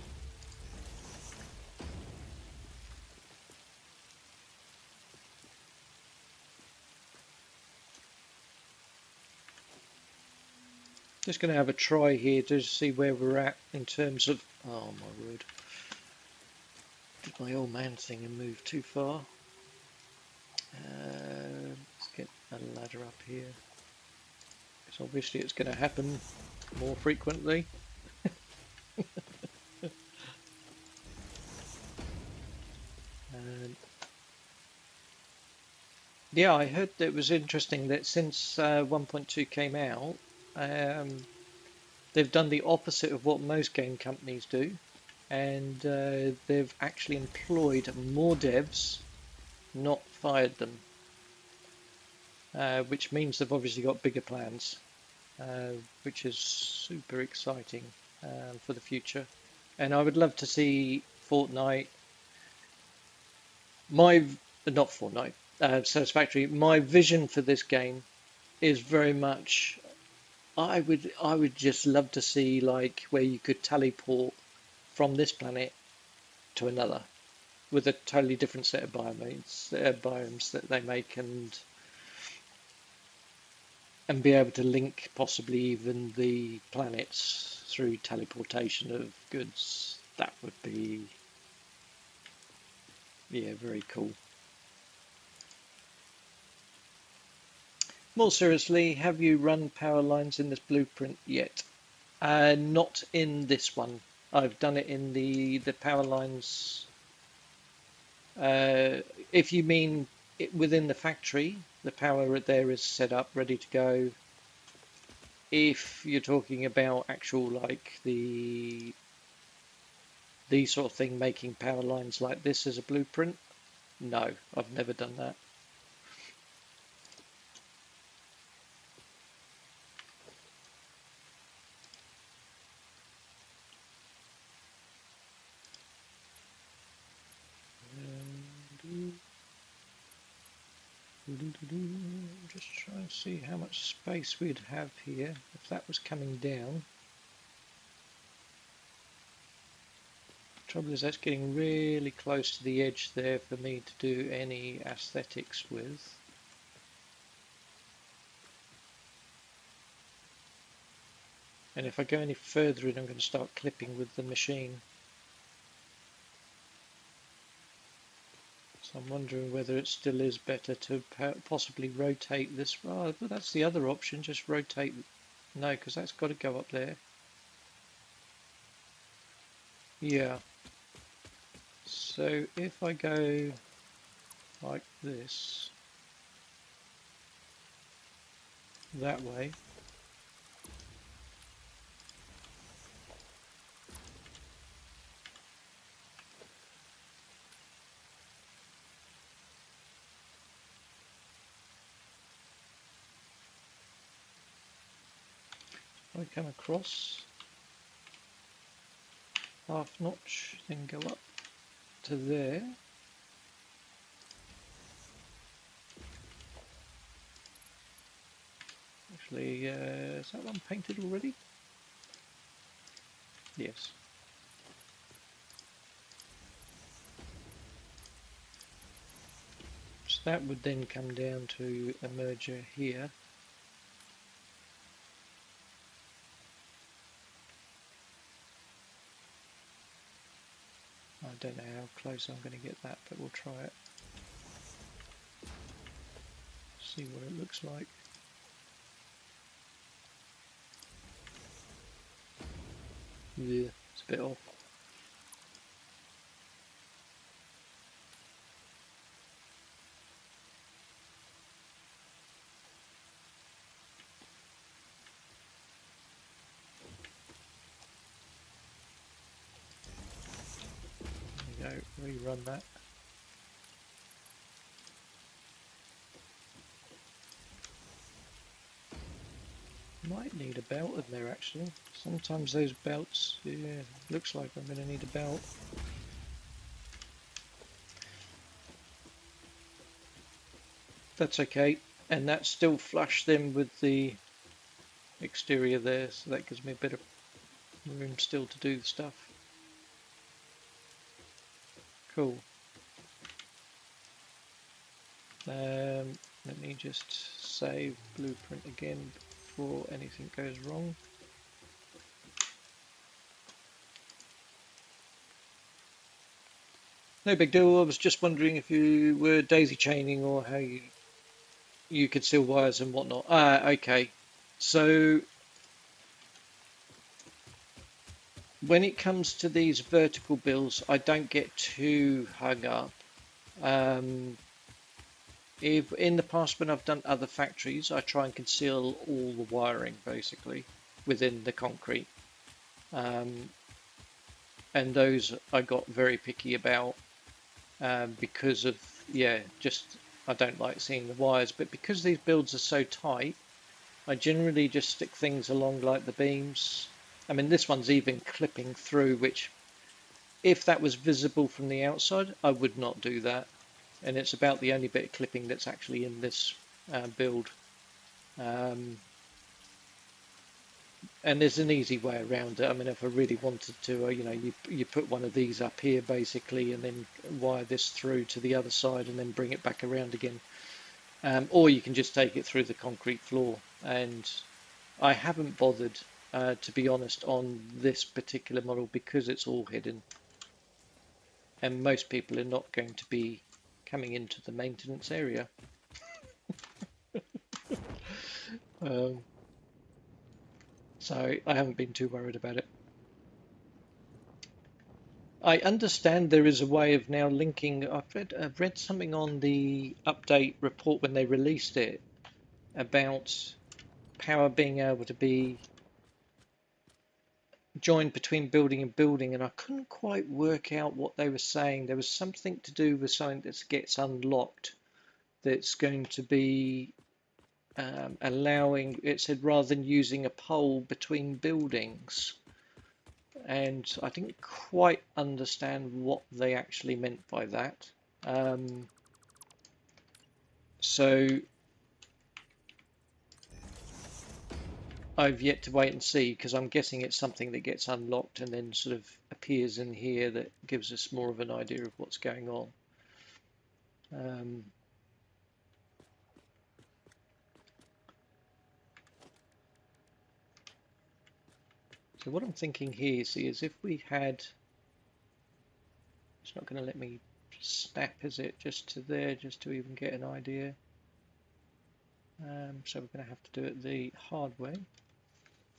Just going to have a try here to see where we're at in terms of. Oh my word! Did my old man thing and move too far? Let's get a ladder up here. Because obviously it's going to happen more frequently. And yeah, I heard that it was interesting that since 1.2 came out, they've done the opposite of what most game companies do, and they've actually employed more devs, not fired them, which means they've obviously got bigger plans, which is super exciting for the future. And I would love to see Fortnite, my not Fortnite, Satisfactory. My vision for this game is very much. I would just love to see like where you could teleport from this planet to another with a totally different set of biomes that they make, and be able to link possibly even the planets through teleportation of goods. That would be, yeah, very cool. More seriously, have you run power lines in this blueprint yet? Not in this one. I've done it in the power lines. If you mean within the factory, the power there is set up, ready to go. If you're talking about actual like the sort of thing, making power lines like this as a blueprint, no, I've never done that. Just try and see how much space we'd have here if that was coming down. Trouble is that's getting really close to the edge there for me to do any aesthetics with. And if I go any further in, I'm going to start clipping with the machine. So I'm wondering whether it still is better to possibly rotate this. Oh, but that's the other option, just rotate. No, because that's got to go up there. Yeah. So if I go like this, that way, I come across half notch, then go up to there. Actually, is that one painted already? Yes. So that would then come down to a merger here. I don't know how close I'm going to get that, but we'll try it. See what it looks like. Yeah, it's a bit off. There you go, rerun that. Might need a belt in there actually. Sometimes those belts, yeah, looks like I'm going to need a belt. That's okay, and that still flush them with the exterior there, so that gives me a bit of room still to do the stuff. Cool. Let me just save blueprint again before anything goes wrong. No big deal. I was just wondering if you were daisy chaining or how you could seal wires and whatnot. Ah, okay. So when it comes to these vertical builds, I don't get too hung up. If in the past when I've done other factories, I try and conceal all the wiring basically within the concrete, and those I got very picky about because of just I don't like seeing the wires. But because these builds are so tight, I generally just stick things along like the beams. I mean, this one's even clipping through, which if that was visible from the outside, I would not do that. And it's about the only bit of clipping that's actually in this build. And there's an easy way around it. I mean, if I really wanted to, you put one of these up here basically, and then wire this through to the other side, and then bring it back around again. Or you can just take it through the concrete floor. And I haven't bothered, to be honest, on this particular model because it's all hidden, and most people are not going to be coming into the maintenance area. So I haven't been too worried about it. I understand there is a way of now linking. I've read something on the update report when they released it about power being able to be joined between building and building, and I couldn't quite work out what they were saying. There was something to do with something that gets unlocked that's going to be allowing, it said, rather than using a pole between buildings. And I didn't quite understand what they actually meant by that. So I've yet to wait and see, because I'm guessing it's something that gets unlocked and then sort of appears in here that gives us more of an idea of what's going on. So what I'm thinking here, see, is if we had, it's not going to let me snap, is it, just to there, just to even get an idea. So we're going to have to do it the hard way,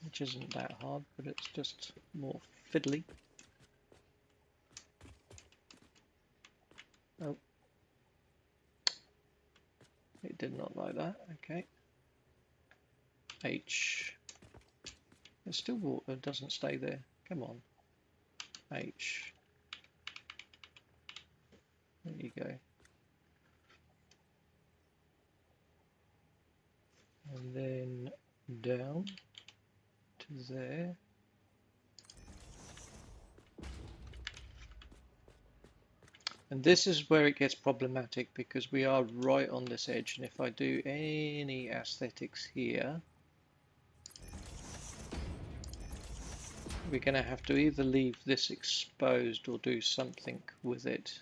which isn't that hard, but it's just more fiddly. Oh, it did not like that. Okay. H. It still doesn't stay there. Come on. H. There you go. And then down to there. And this is where it gets problematic, because we are right on this edge, and if I do any aesthetics here, we're going to have to either leave this exposed or do something with it.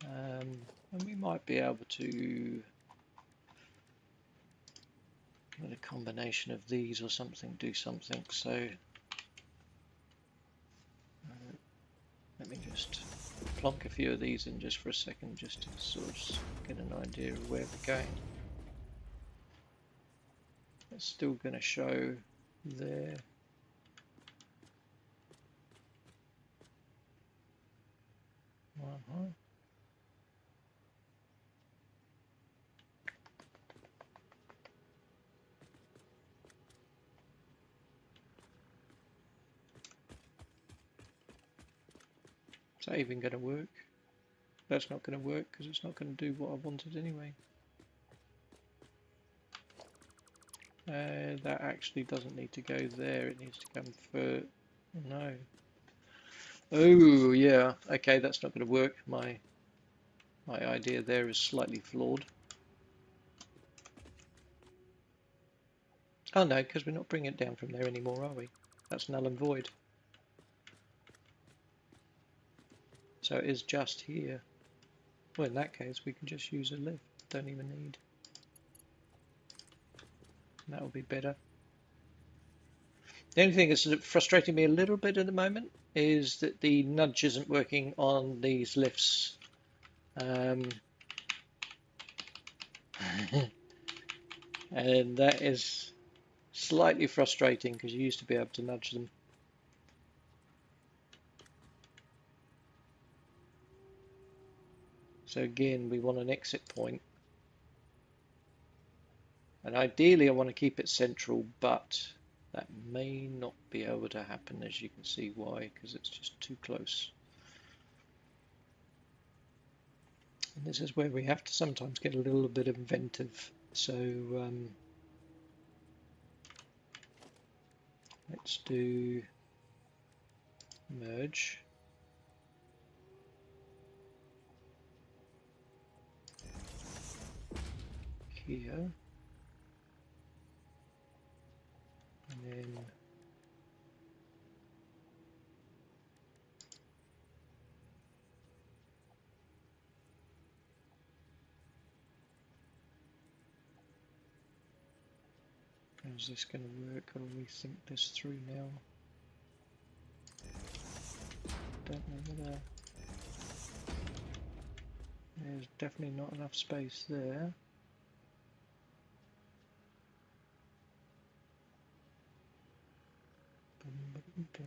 And we might be able to, with a combination of these or something, do something. So let me just plonk a few of these in just for a second, just to sort of get an idea of where we're going. It's still going to show there. Is that even going to work? That's not going to work because it's not going to do what I wanted anyway. That actually doesn't need to go there, it needs to come for... no. Oh yeah, okay, that's not going to work. My idea there is slightly flawed. Oh no, because we're not bringing it down from there anymore, are we? That's null and void. So it is just here. Well, in that case, we can just use a lift. Don't even need. That will be better. The only thing that's frustrating me a little bit at the moment is that the nudge isn't working on these lifts. And that is slightly frustrating because you used to be able to nudge them. So again, we want an exit point. And ideally I want to keep it central, but that may not be able to happen, as you can see why, because it's just too close. And this is where we have to sometimes get a little bit inventive. So let's do merge. Here. And then how's this going to work? I'll rethink this through now. Don't know whether there's definitely not enough space there. Okay.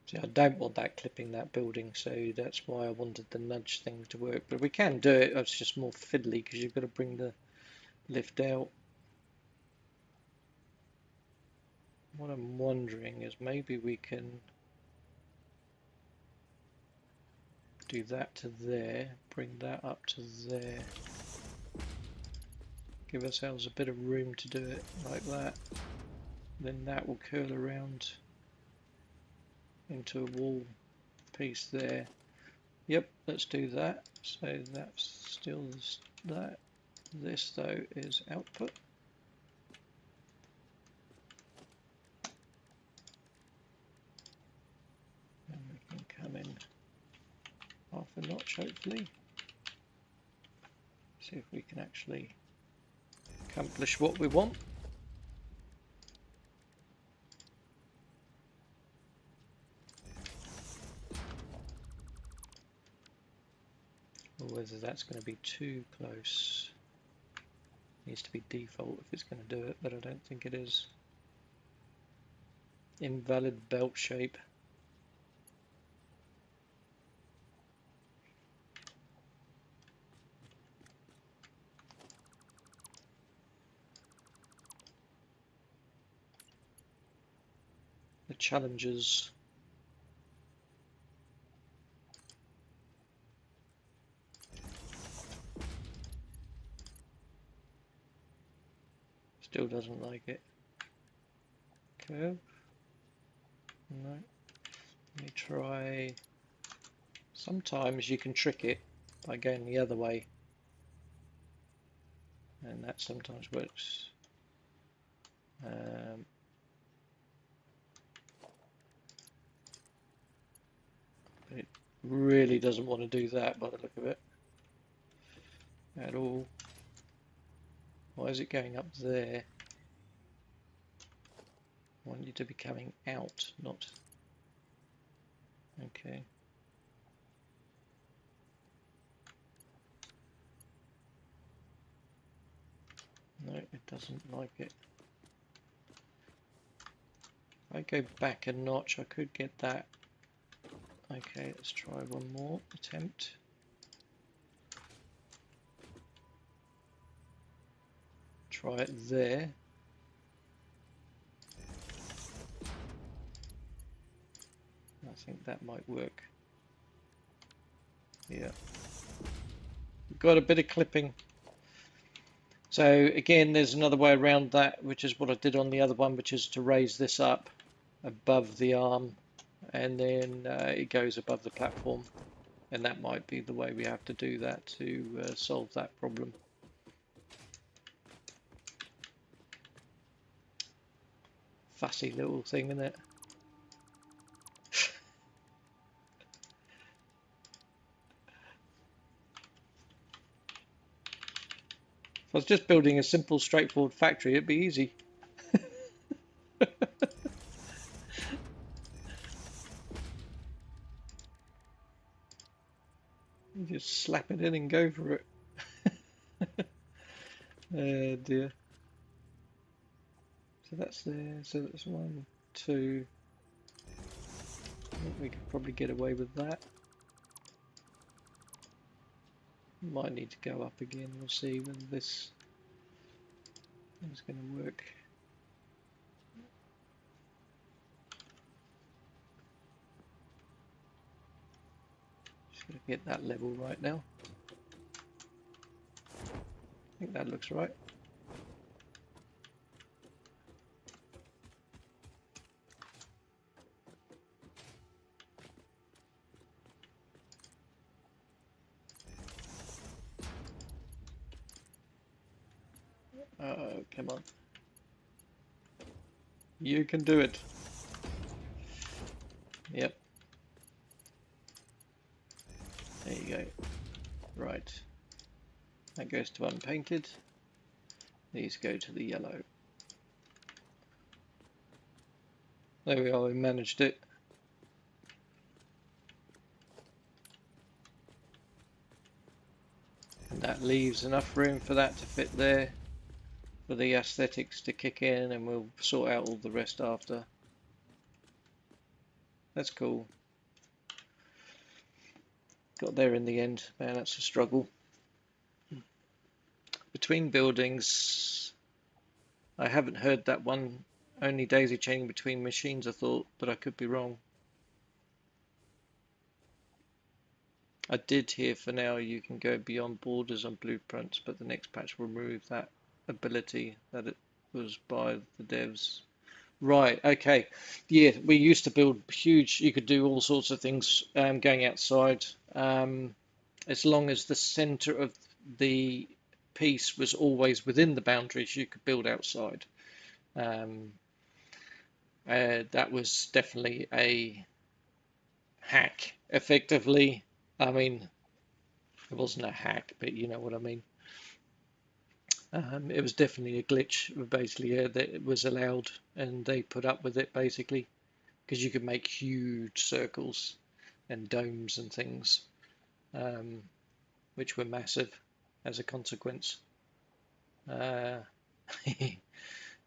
See, I don't want that clipping that building, so that's why I wanted the nudge thing to work. But we can do it, it's just more fiddly because you've got to bring the lift out. What I'm wondering is maybe we can do that to there, bring that up to there. Give ourselves a bit of room to do it like that. Then that will curl around into a wall piece there. Yep, let's do that. So that's still that. This though is output. And we can come in half a notch hopefully. See if we can actually accomplish what we want. Or whether that's going to be too close. Needs to be default if it's going to do it, but I don't think it is. Invalid belt shape. The challenges. Still doesn't like it. Curve. No. Let me try. Sometimes you can trick it by going the other way. And that sometimes works. Um, it really doesn't want to do that by the look of it at all. Why is it going up there? I want you to be coming out, not... Okay. No, it doesn't like it. If I go back a notch, I could get that. Okay, let's try one more attempt. Try it there. I think that might work. Yeah. Got a bit of clipping. So again, there's another way around that, which is what I did on the other one, which is to raise this up above the arm, and then it goes above the platform. And that might be the way we have to do that to solve that problem. Fussy little thing, isn't it? If I was just building a simple, straightforward factory, it'd be easy. You just slap it in and go for it. Oh dear. So that's there. So that's 1, 2. I think we could probably get away with that. Might need to go up again. We'll see whether this is going to work. Just going to get that level right now. I think that looks right. Come on. You can do it. Yep. There you go. Right. That goes to unpainted. These go to the yellow. There we are, we managed it. And that leaves enough room for that to fit there, for the aesthetics to kick in, and we'll sort out all the rest after. That's cool. Got there in the end. Man, that's a struggle. Between buildings, I haven't heard that one. Only daisy chaining between machines, I thought, but I could be wrong. I did hear for now you can go beyond borders on blueprints, but the next patch will remove that ability that it was by the devs. Right, okay. Yeah, we used to build huge, you could do all sorts of things going outside. As long as the center of the piece was always within the boundaries, you could build outside. That was definitely a hack, effectively. I mean, it wasn't a hack, but you know what I mean. It was definitely a glitch, basically, that it was allowed, and they put up with it, basically, because you could make huge circles and domes and things, which were massive as a consequence.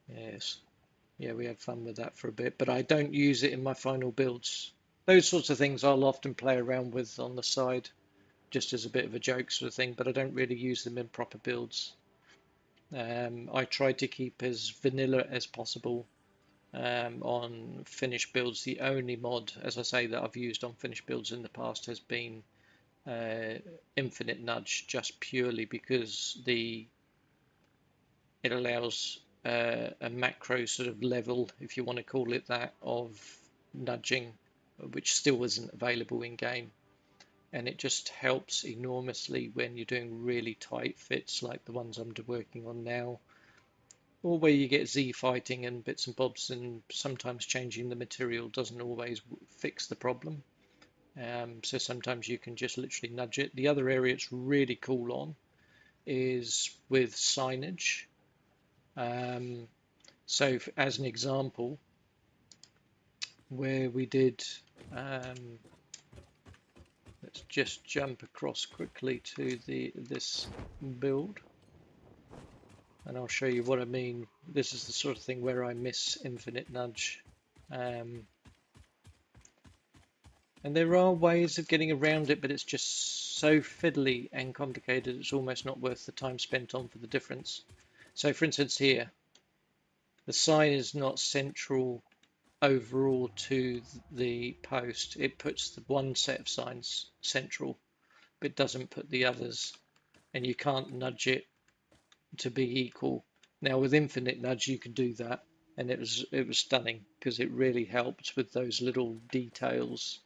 Yes, yeah, we had fun with that for a bit, but I don't use it in my final builds. Those sorts of things I'll often play around with on the side, just as a bit of a joke sort of thing, but I don't really use them in proper builds. I try to keep as vanilla as possible on finished builds. The only mod, as I say, that I've used on finished builds in the past has been Infinite Nudge, just purely because it allows a macro sort of level, if you want to call it that, of nudging, which still isn't available in game. And it just helps enormously when you're doing really tight fits like the ones I'm working on now, or where you get Z fighting and bits and bobs, and sometimes changing the material doesn't always fix the problem. So sometimes you can just literally nudge it. The other area it's really cool on is with signage. So as an example, where we did, let's just jump across quickly to this build, and I'll show you what I mean. This is the sort of thing where I miss infinite nudge. And there are ways of getting around it, but it's just so fiddly and complicated, it's almost not worth the time spent on for the difference. So for instance here, the sign is not central overall to the post. It puts the one set of signs central, but doesn't put the others, and you can't nudge it to be equal. Now with infinite nudge you could do that, and it was stunning because it really helped with those little details.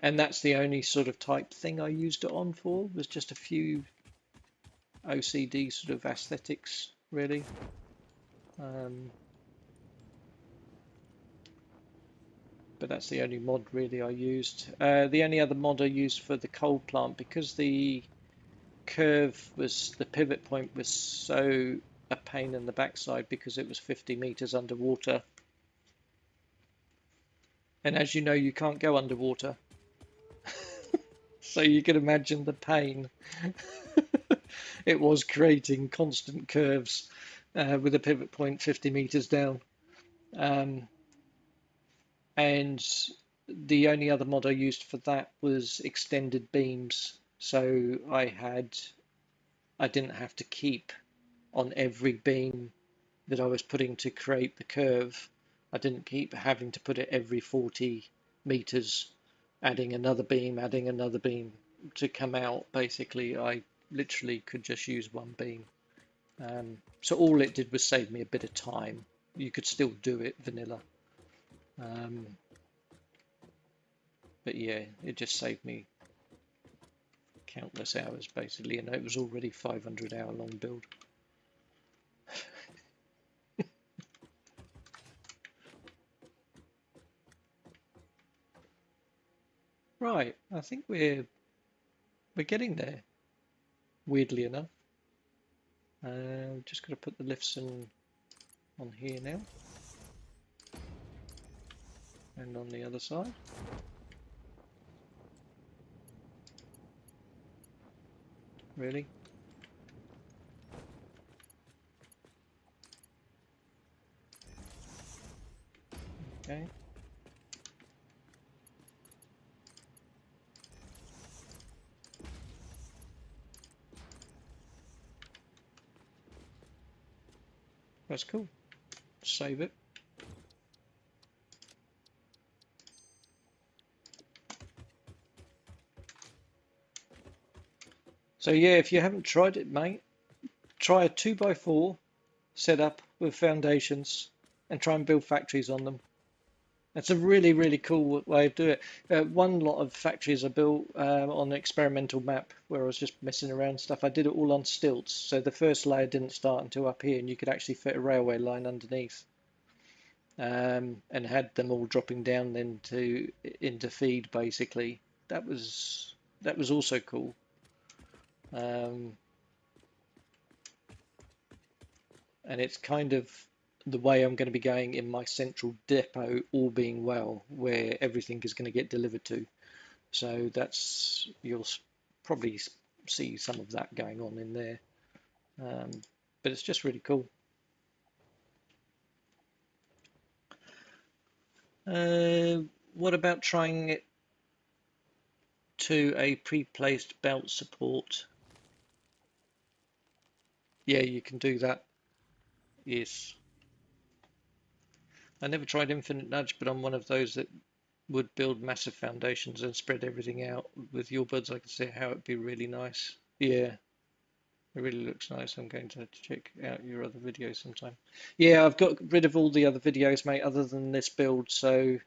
And that's the only sort of type thing I used it on for, was just a few OCD sort of aesthetics, really. But that's the only mod really I used. The only other mod I used for the coal plant, because the curve was, the pivot point was so a pain in the backside because it was 50 meters underwater. And as you know, you can't go underwater. So you can imagine the pain it was creating constant curves with a pivot point 50 meters down. And the only other mod I used for that was extended beams. So I didn't have to keep on every beam that I was putting to create the curve. I didn't keep having to put it every 40 meters, adding another beam to come out. Basically, I literally could just use one beam. So all it did was save me a bit of time. You could still do it vanilla. But yeah, it just saved me countless hours basically, and it was already 500-hour long build. Right, I think we're getting there, weirdly enough. Just got to put the lifts on here now, and on the other side. Really? Okay. That's cool. Save it. So yeah, if you haven't tried it, mate, try a 2x4 setup with foundations and try and build factories on them. That's a really, really cool way of doing it. One lot of factories I built on an experimental map where I was just messing around and stuff. I did it all on stilts, so the first layer didn't start until up here, and you could actually fit a railway line underneath, and had them all dropping down then into feed basically. That was also cool. And it's kind of the way I'm going to be going in my central depot, all being well, where everything is going to get delivered to. So you'll probably see some of that going on in there. But it's just really cool. What about trying it to a pre-placed belt support? Yeah, you can do that. Yes. I never tried infinite nudge, but I'm one of those that would build massive foundations and spread everything out. With your buds, I can see how it'd be really nice. Yeah, it really looks nice. I'm going to check out your other videos sometime. Yeah, I've got rid of all the other videos, mate, other than this build. So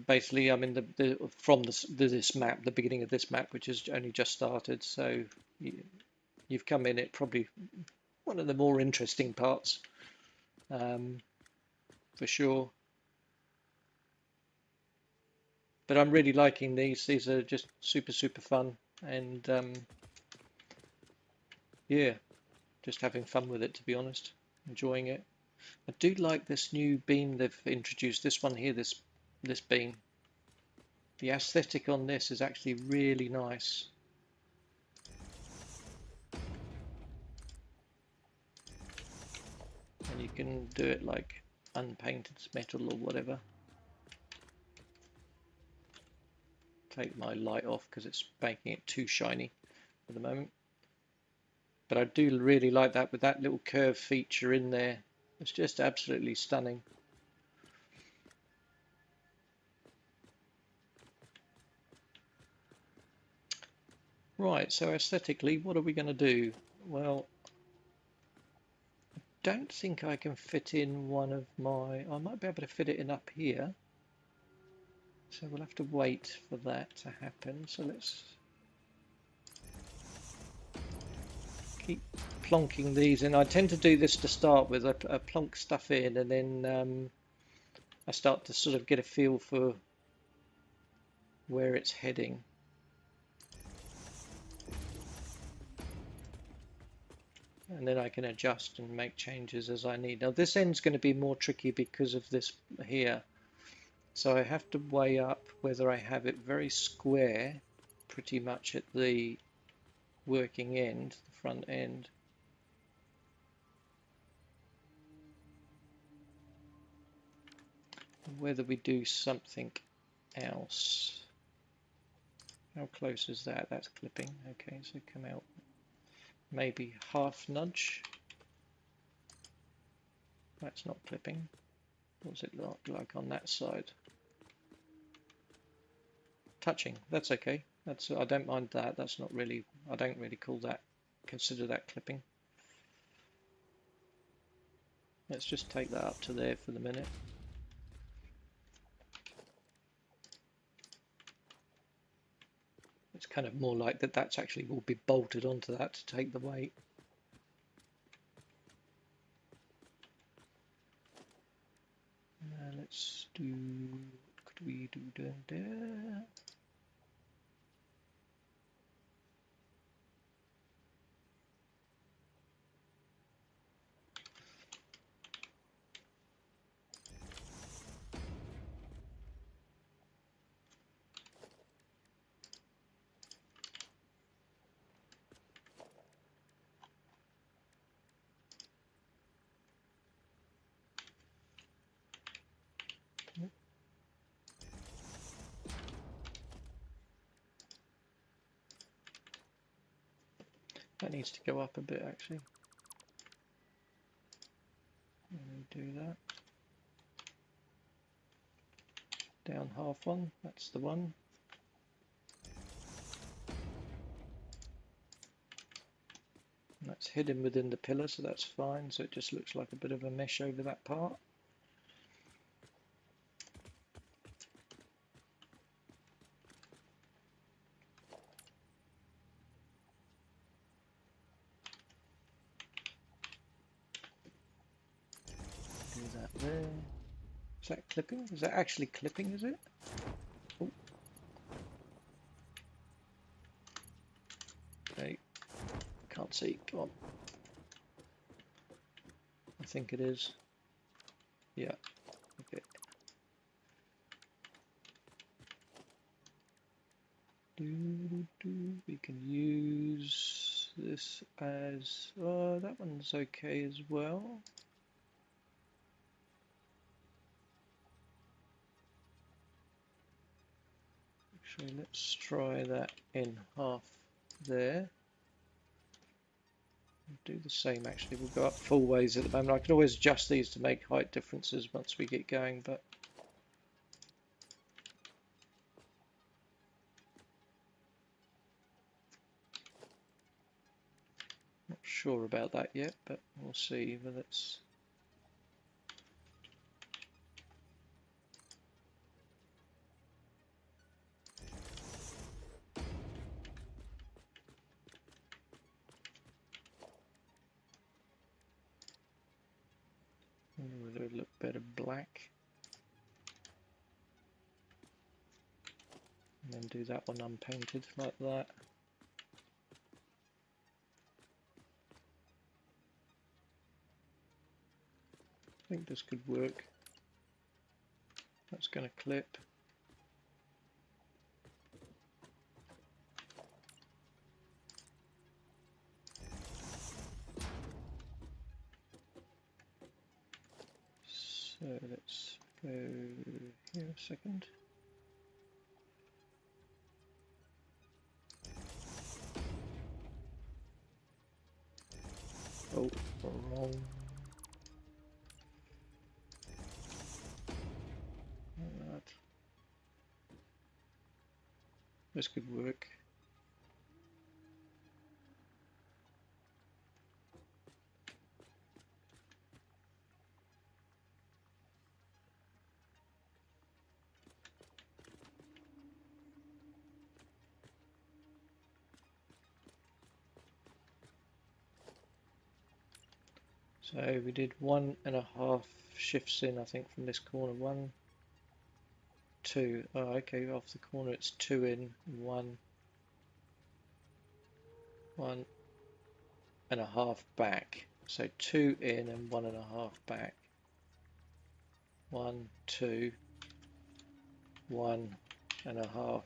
basically I'm in this map, the beginning of this map, which has only just started. So you've come in at probably one of the more interesting parts, for sure. But I'm really liking these. These are just super fun, and yeah, just having fun with it, to be honest. Enjoying it. I do like this new beam they've introduced. This one here, this beam. The aesthetic on this is actually really nice. And you can do it like unpainted metal or whatever. Take my light off because it's making it too shiny at the moment. But I do really like that with that little curve feature in there. It's just absolutely stunning. Right, so aesthetically, what are we going to do? Well, I don't think I can fit in one of my... I might be able to fit it in up here. So we'll have to wait for that to happen. So let's keep plonking these in. I tend to do this to start with. I plonk stuff in and then I start to sort of get a feel for where it's heading. And then I can adjust and make changes as I need. Now this end's going to be more tricky because of this here. So I have to weigh up whether I have it very square, pretty much at the working end, the front end. Whether we do something else. How close is that? That's clipping. Okay, so come out. Maybe half nudge. That's not clipping. What's it look like on that side? Touching. That's okay. That's I don't mind that. That's not really. I don't really consider that clipping. Let's just take that up to there for the minute. It's kind of more like that. That's actually will be bolted onto that to take the weight. Let's do. What could we do down there? That needs to go up a bit actually. Let me do that. Down half one, that's the one. And that's hidden within the pillar, so that's fine. So it just looks like a bit of a mesh over that part. Do that there. Is that clipping? Is that actually clipping, is it? Oh. Okay. Can't see. Come on. I think it is. Yeah. Okay. We can use this as... that one's okay as well. Actually, let's try that in half there. Do the same actually. We'll go up full ways at the moment. I can always adjust these to make height differences once we get going, but not sure about that yet, but we'll see whether it's... back. And then do that one unpainted like that. I think this could work. That's going to clip. So let's go here a second. Oh, wrong. Like that. This could work. So we did 1.5 shifts in, I think, from this corner. 1, 2. Oh, okay, off the corner it's 2 in, 1, 1.5 back. So 2 in and 1.5 back. 1, 2, 1.5.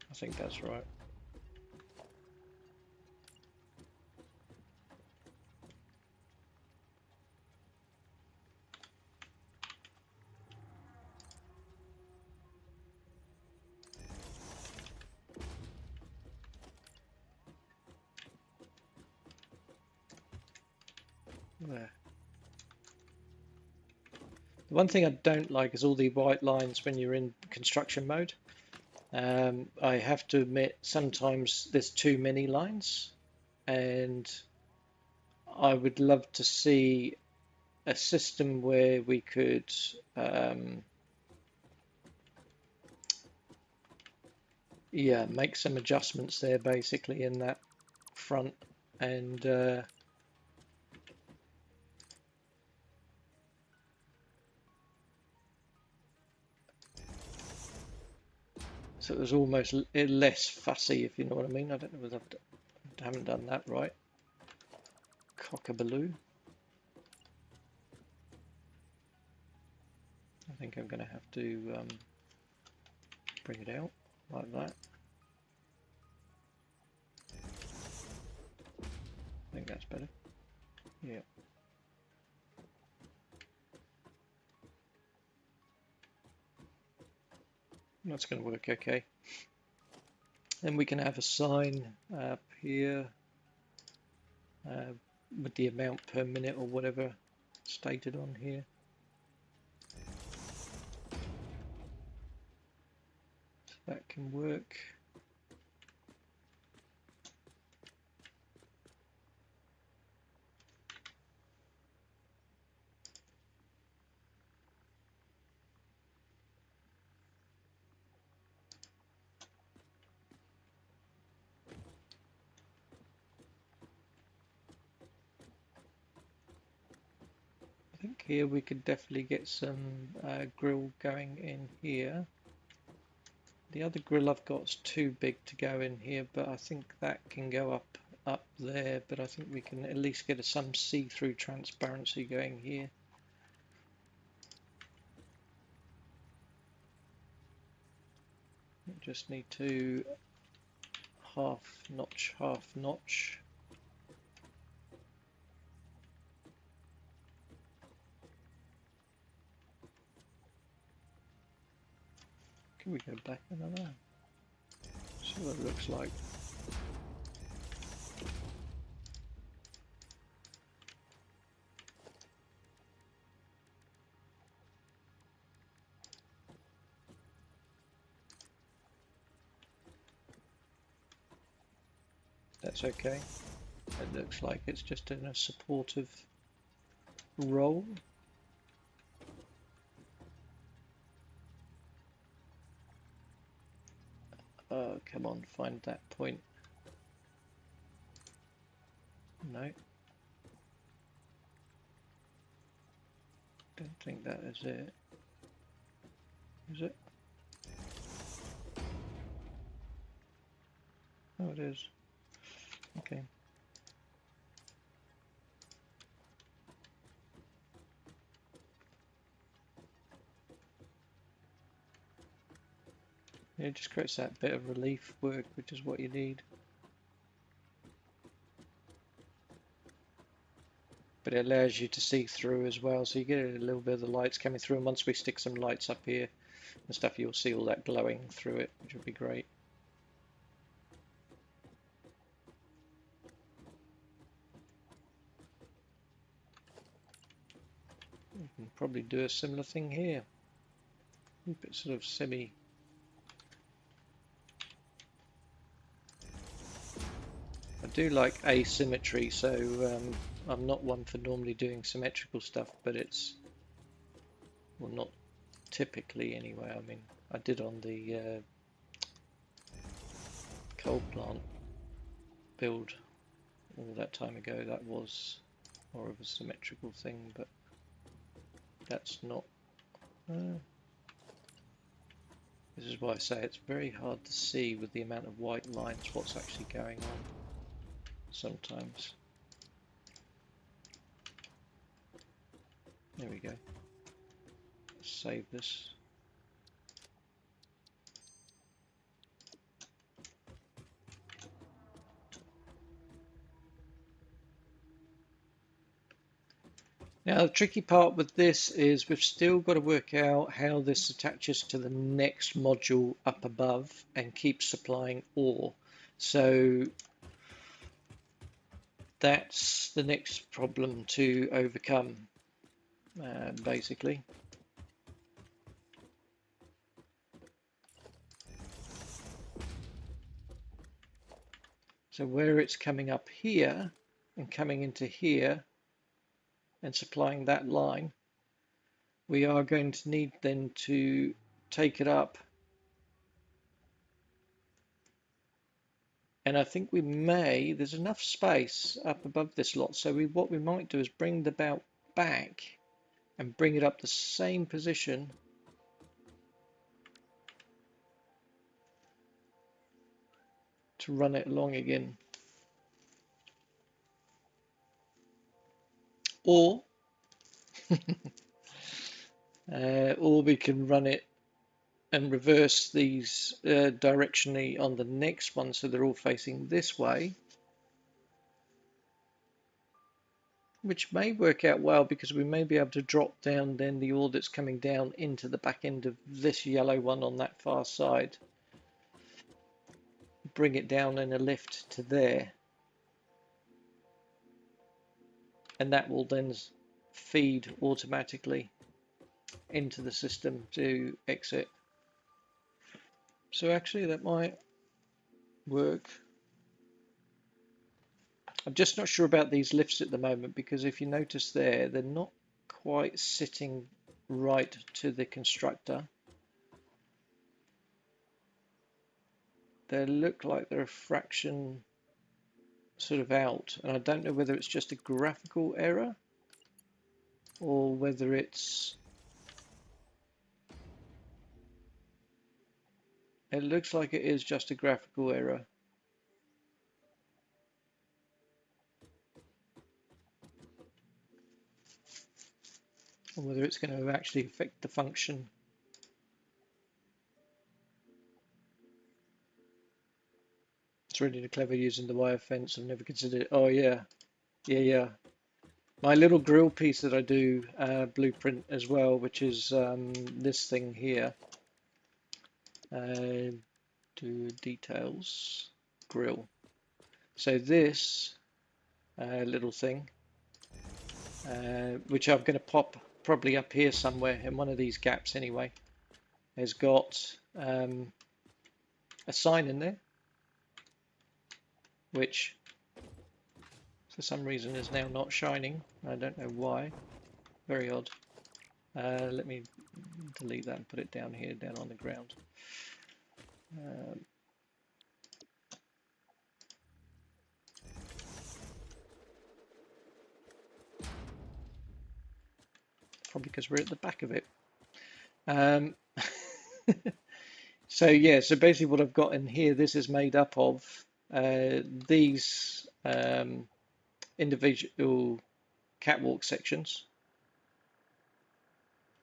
I think that's right. There. The one thing I don't like is all the white lines when you're in construction mode. I have to admit sometimes there's too many lines, and I would love to see a system where we could yeah, make some adjustments there basically in that front, and so it was almost less fussy, if you know what I mean. I don't know whether I haven't done that right. Cockabaloo. I think I'm going to have to bring it out like that. I think that's better. Yeah. That's going to work okay. Then we can have a sign up here with the amount per minute or whatever stated on here. So that can work. I think here we could definitely get some grill going in here. The other grill I've got is too big to go in here, but I think that can go up there, but I think we can at least get some see-through transparency going here. Just need to half notch. Can we go back another? See what it looks like. That's okay. It looks like it's just in a supportive role. Come on, find that point. No. Don't think that is it. Is it? Oh, it is. Okay. Yeah, it just creates that bit of relief work, which is what you need. But it allows you to see through as well, so you get a little bit of the lights coming through, and once we stick some lights up here and stuff, you'll see all that glowing through it, which would be great. We can probably do a similar thing here. Keep it sort of semi. I do like asymmetry, so I'm not one for normally doing symmetrical stuff, but it's, well, not typically anyway. I mean, I did on the coal plant build all that time ago. That was more of a symmetrical thing, but that's not. This is why I say it's very hard to see with the amount of white lines what's actually going on sometimes. There we go. Let's save this. Now the tricky part with this is we've still got to work out how this attaches to the next module up above and keeps supplying ore. So that's the next problem to overcome, basically. So where it's coming up here and coming into here and supplying that line, we are going to need then to take it up. And I think we may, there's enough space up above this lot, so what we might do is bring the belt back and bring it up the same position to run it along again. Or we can run it and reverse these directionally on the next one, so they're all facing this way, which may work out well because we may be able to drop down then the ore that's coming down into the back end of this yellow one on that far side, bring it down in a lift to there, and that will then feed automatically into the system to exit. So actually that might work. I'm just not sure about these lifts at the moment, because if you notice there, they're not quite sitting right to the constructor. They look like they're a fraction sort of out, and I don't know whether it's just a graphical error or whether it's, it looks like it is just a graphical error. Or whether it's going to actually affect the function. It's really clever using the wire fence. I've never considered it. Oh yeah, yeah. My little grill piece that I do blueprint as well, which is this thing here. Do details, grill. So this little thing, which I'm going to pop probably up here somewhere in one of these gaps anyway, has got a sign in there, which for some reason is now not shining. I don't know why. Very odd. Let me delete that and put it down here, down on the ground. probably because we're at the back of it. Um, so yeah, so basically what I've got in here, this is made up of these individual catwalk sections,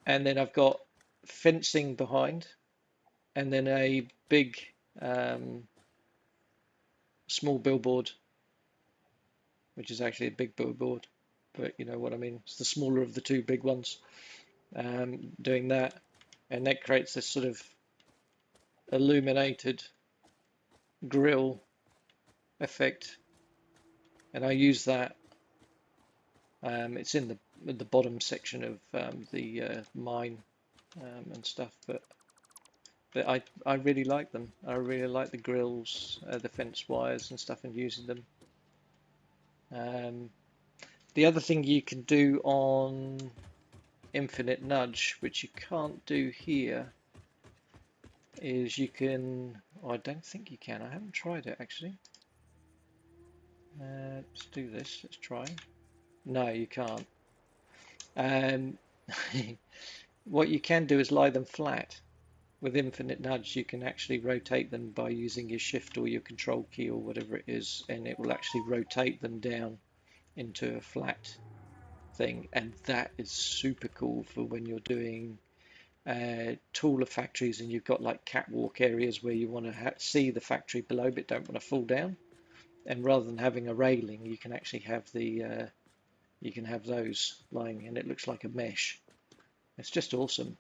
and then I've got fencing behind, and then a big small billboard, which is actually a big billboard, but you know what I mean. It's the smaller of the two big ones, doing that, and that creates this sort of illuminated grill effect, and I use that. It's in the bottom section of the mine and stuff, but I really like them. I really like the grills, the fence wires and stuff, and using them. The other thing you can do on Infinite Nudge, which you can't do here, is you can. Oh, I don't think you can. I haven't tried it actually. Let's do this. Let's try. No, you can't. What you can do is lie them flat. With Infinite Nudge, you can actually rotate them by using your Shift or your Control key or whatever it is, and it will actually rotate them down into a flat thing, and that is super cool for when you're doing taller factories and you've got like catwalk areas where you want to see the factory below but don't want to fall down. And rather than having a railing, you can actually have those lying, and it looks like a mesh. It's just awesome.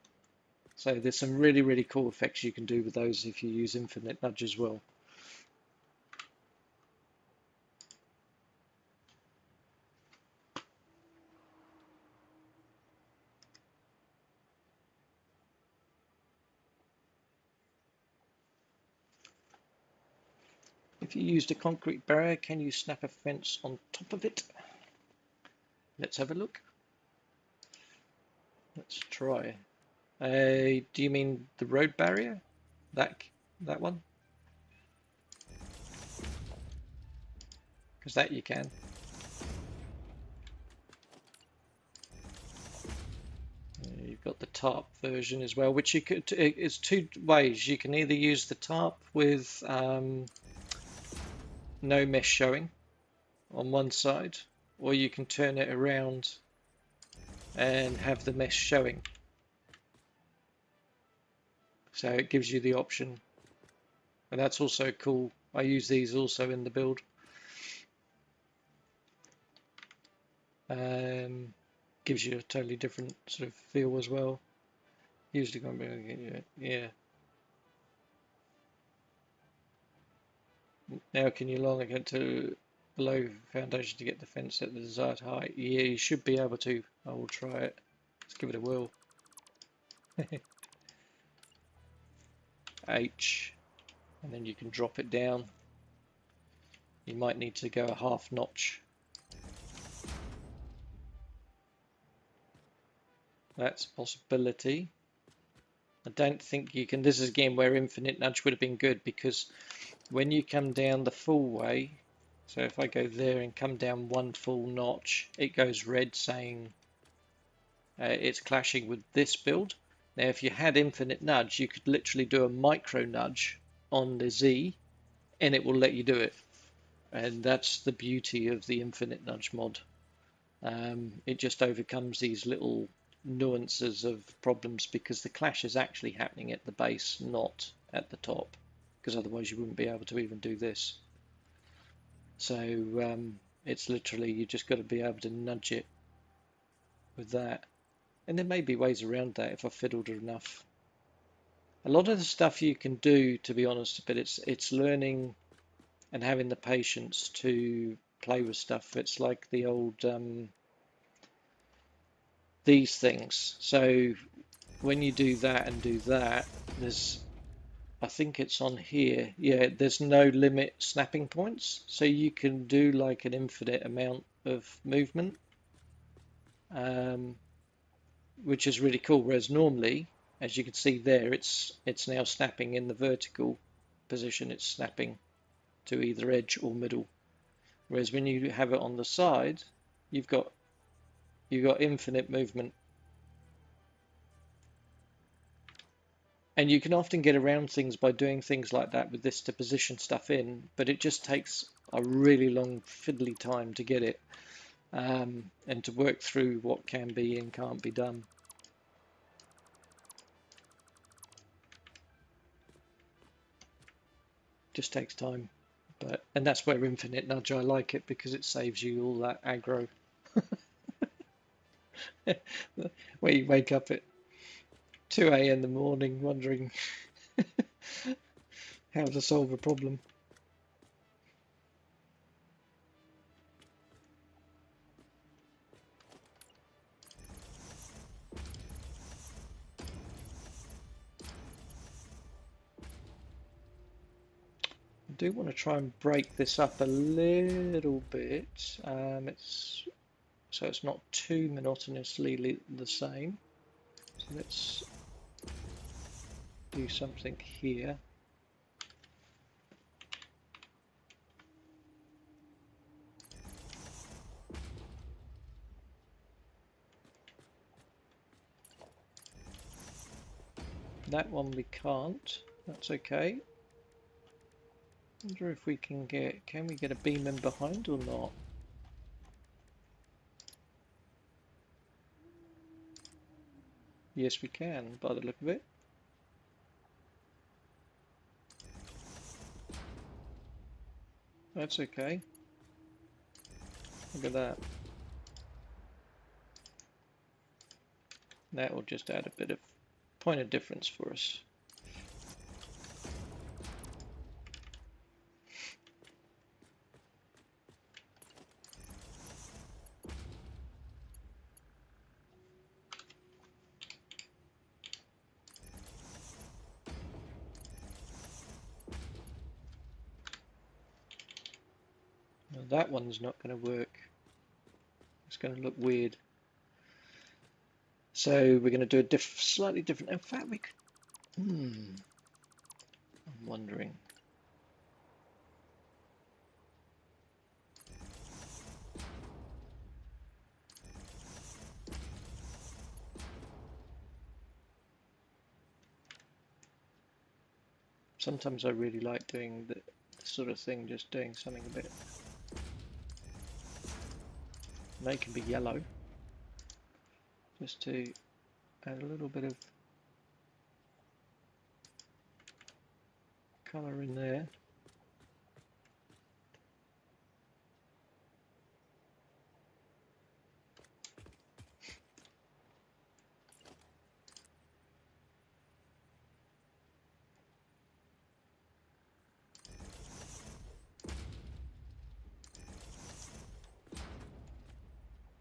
So there's some really, really cool effects you can do with those if you use Infinite Nudge as well. If you used a concrete barrier, can you snap a fence on top of it? Let's have a look. Let's try. Do you mean the road barrier? That one? Because that you can. You've got the tarp version as well, which you could. It's two ways. You can either use the tarp with no mesh showing on one side, or you can turn it around and have the mesh showing. So it gives you the option, and that's also cool. I use these also in the build. Gives you a totally different sort of feel as well. Usually going to be, yeah. Now can you longer get to below foundation to get the fence at the desired height? Yeah, you should be able to. I will try it. Let's give it a whirl. H, and then you can drop it down. You might need to go a half notch. That's a possibility. I don't think you can. This is again where Infinite Nudge would have been good, because when you come down the full way, so if I go there and come down one full notch, it goes red saying it's clashing with this build. Now if you had Infinite Nudge, you could literally do a micro nudge on the Z and it will let you do it. And that's the beauty of the Infinite Nudge mod. It just overcomes these little nuances of problems, because the clash is actually happening at the base, not at the top, because otherwise you wouldn't be able to even do this. So it's literally, you just got to be able to nudge it with that. And there may be ways around that if I fiddled enough. A lot of the stuff you can do, to be honest, but it's learning and having the patience to play with stuff. It's like the old these things. So when you do that and do that, there's, I think it's on here, yeah, there's no limit snapping points, so you can do like an infinite amount of movement, which is really cool. Whereas normally, as you can see there, it's now snapping in the vertical position. It's snapping to either edge or middle. Whereas when you have it on the side, you've got infinite movement. And you can often get around things by doing things like that with this to position stuff in, but it just takes a really long fiddly time to get it and to work through what can be and can't be done. Just takes time. And that's where Infinite Nudge, I like it because it saves you all that aggro. Where you wake up at 2 a.m. in the morning wondering how to solve a problem. I do want to try and break this up a little bit. So it's not too monotonously the same. So let's do something here. That one we can't. That's okay. Wonder if we can we get a beam in behind or not? Yes, we can, by the look of it. That's okay. Look at that. That will just add a bit of point of difference for us. Now that one's not going to work. It's going to look weird. So we're going to do a slightly different. In fact, we could. I'm wondering. Sometimes I really like doing the sort of thing, just doing something a bit. They can be yellow, just to add a little bit of colour in there.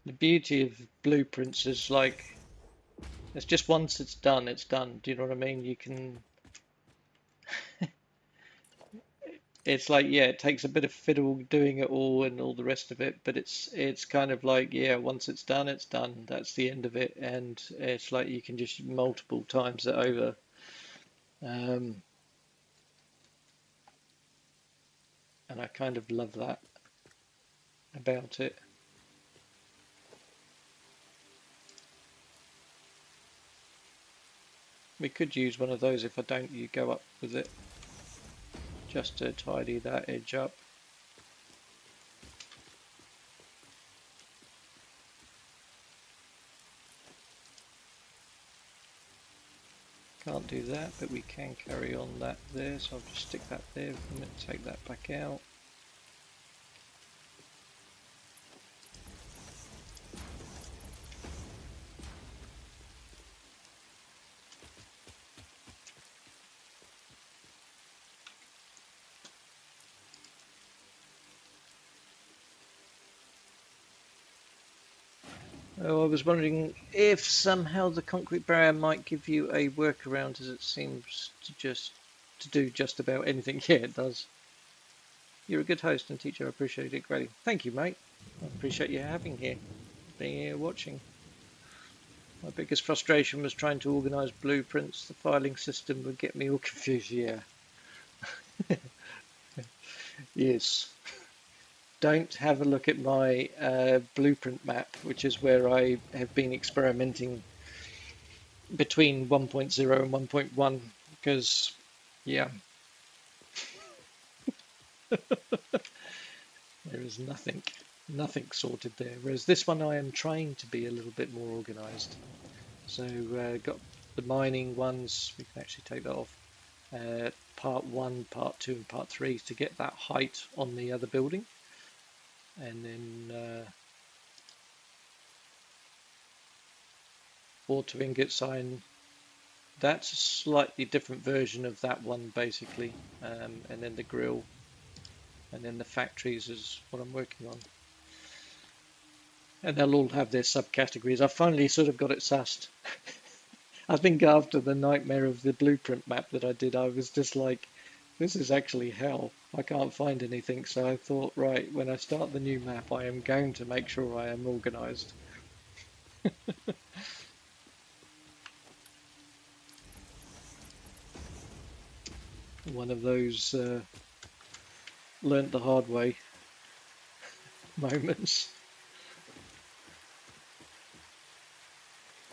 The beauty of blueprints is like, it's just once it's done, it's done. Do you know what I mean? You can, it's like, yeah, it takes a bit of fiddle doing it all and all the rest of it, but it's kind of like, yeah, once it's done, it's done. That's the end of it, and it's like you can just multiple times it over. And I kind of love that about it. We could use one of those if I don't, you go up with it, just to tidy that edge up. Can't do that, but we can carry on that there, so I'll just stick that there and take that back out. Oh, I was wondering if somehow the concrete barrier might give you a workaround, as it seems to do just about anything. Yeah, it does. You're a good host and teacher. I appreciate it greatly. Thank you, mate. I appreciate you having here, being here, watching. My biggest frustration was trying to organise blueprints. The filing system would get me all confused. Yeah. Yes. Don't have a look at my blueprint map, which is where I have been experimenting between 1.0 and 1.1 because, yeah, there is nothing sorted there. Whereas this one I am trying to be a little bit more organised. So got the mining ones, we can actually take that off. Part 1, Part 2 and Part 3 to get that height on the other building. And then auto ingot sign, that's a slightly different version of that one basically. And then the grill, and then the factories is what I'm working on. And they'll all have their subcategories. I finally sort of got it sussed. I think after the nightmare of the blueprint map that I did, I was just like, this is actually hell. I can't find anything. So I thought, right, when I start the new map, I am going to make sure I am organized. One of those learnt the hard way moments.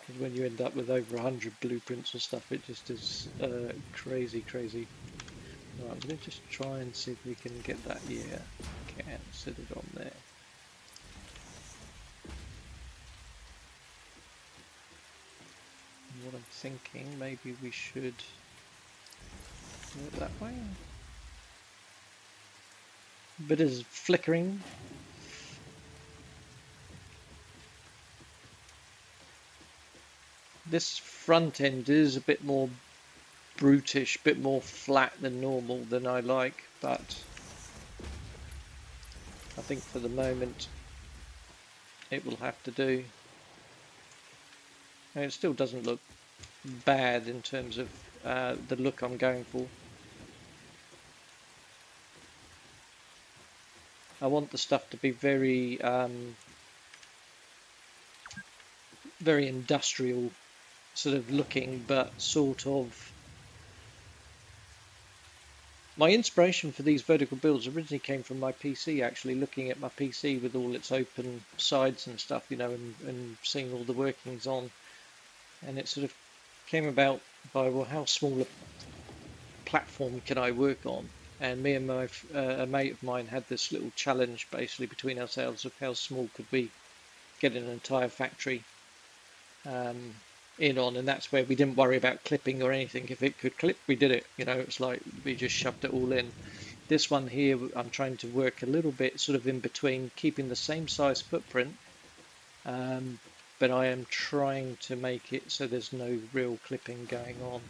Because when you end up with over 100 blueprints and stuff, it just is crazy, crazy. Right, I'm going to just try and see if we can get that. Yeah, can set it on there. And what I'm thinking, maybe we should do it that way. Bit of flickering. This front end is a bit more brutish, bit more flat than normal than I like, but I think for the moment it will have to do. And it still doesn't look bad in terms of the look I'm going for. I want the stuff to be very very industrial sort of looking, but sort of. My inspiration for these vertical builds originally came from my PC, actually looking at my PC with all its open sides and stuff, you know, and seeing all the workings on. And it sort of came about by, well, how small a platform can I work on? And me and a mate of mine had this little challenge basically between ourselves of how small could we get an entire factory in on, and that's where we didn't worry about clipping or anything. If it could clip, we did it. You know, it's like we just shoved it all in. This one here, I'm trying to work a little bit sort of in between, keeping the same size footprint, but I am trying to make it so there's no real clipping going on.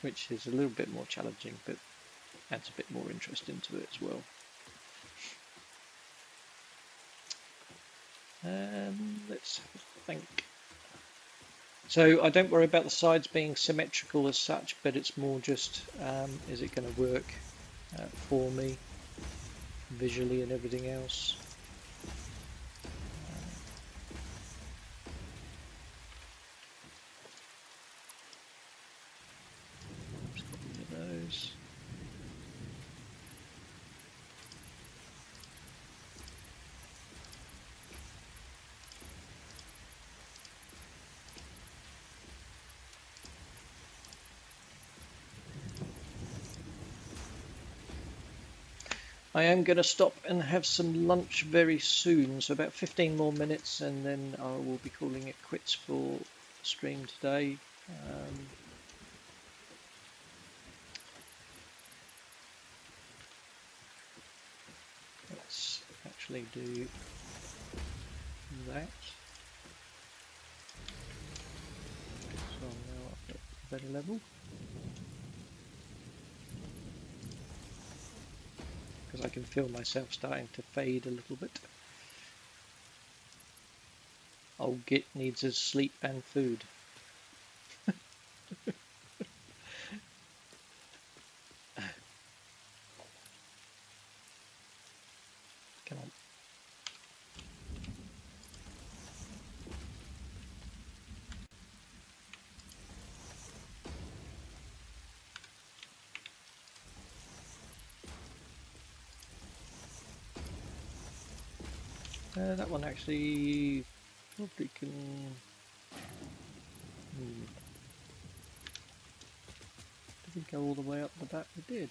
Which is a little bit more challenging, but adds a bit more interest into it as well. Let's have a think. So I don't worry about the sides being symmetrical as such, but it's more just, is it going to work for me visually and everything else? Just got rid of those. I am going to stop and have some lunch very soon, so about 15 more minutes, and then I will be calling it quits for the stream today. Let's actually do that. So I'm now up at a better level. Because I can feel myself starting to fade a little bit. Old Git needs his sleep and food. Come on. That one actually probably can Did we go all the way up the back? We did.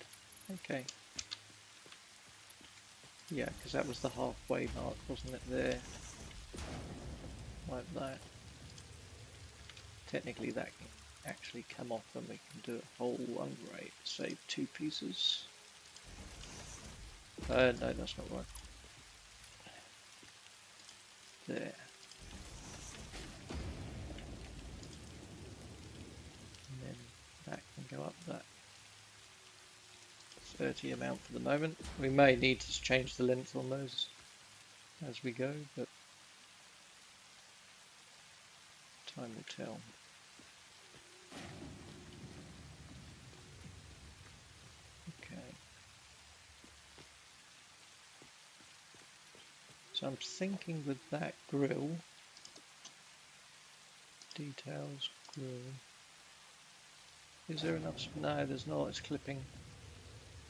Okay. Yeah, because that was the halfway mark, wasn't it, there? Like that. Technically that can actually come off and we can do a whole one. Right, save 2 pieces. No, that's not right. There. And then that can go up that 30 amount for the moment. We may need to change the length on those as we go, but time will tell. Okay. So I'm thinking with that grill, details, grill. Is there enough? No, there's not. It's clipping.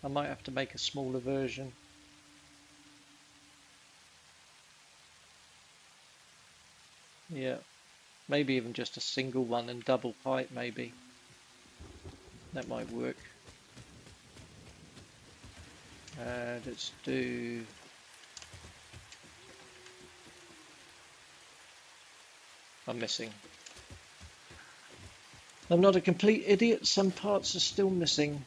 I might have to make a smaller version. Yeah, maybe even just a single one and double pipe maybe. That might work. Let's do... I'm missing. I'm not a complete idiot. Some parts are still missing.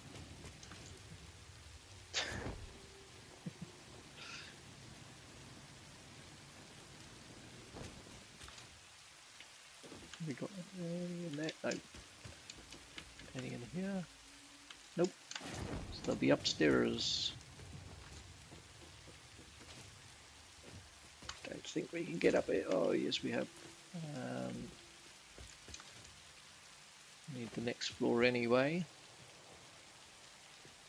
We got any in there? No. Any in here? Nope. So they'll be upstairs. Don't think we can get up it. Oh yes, we have. Need the next floor anyway.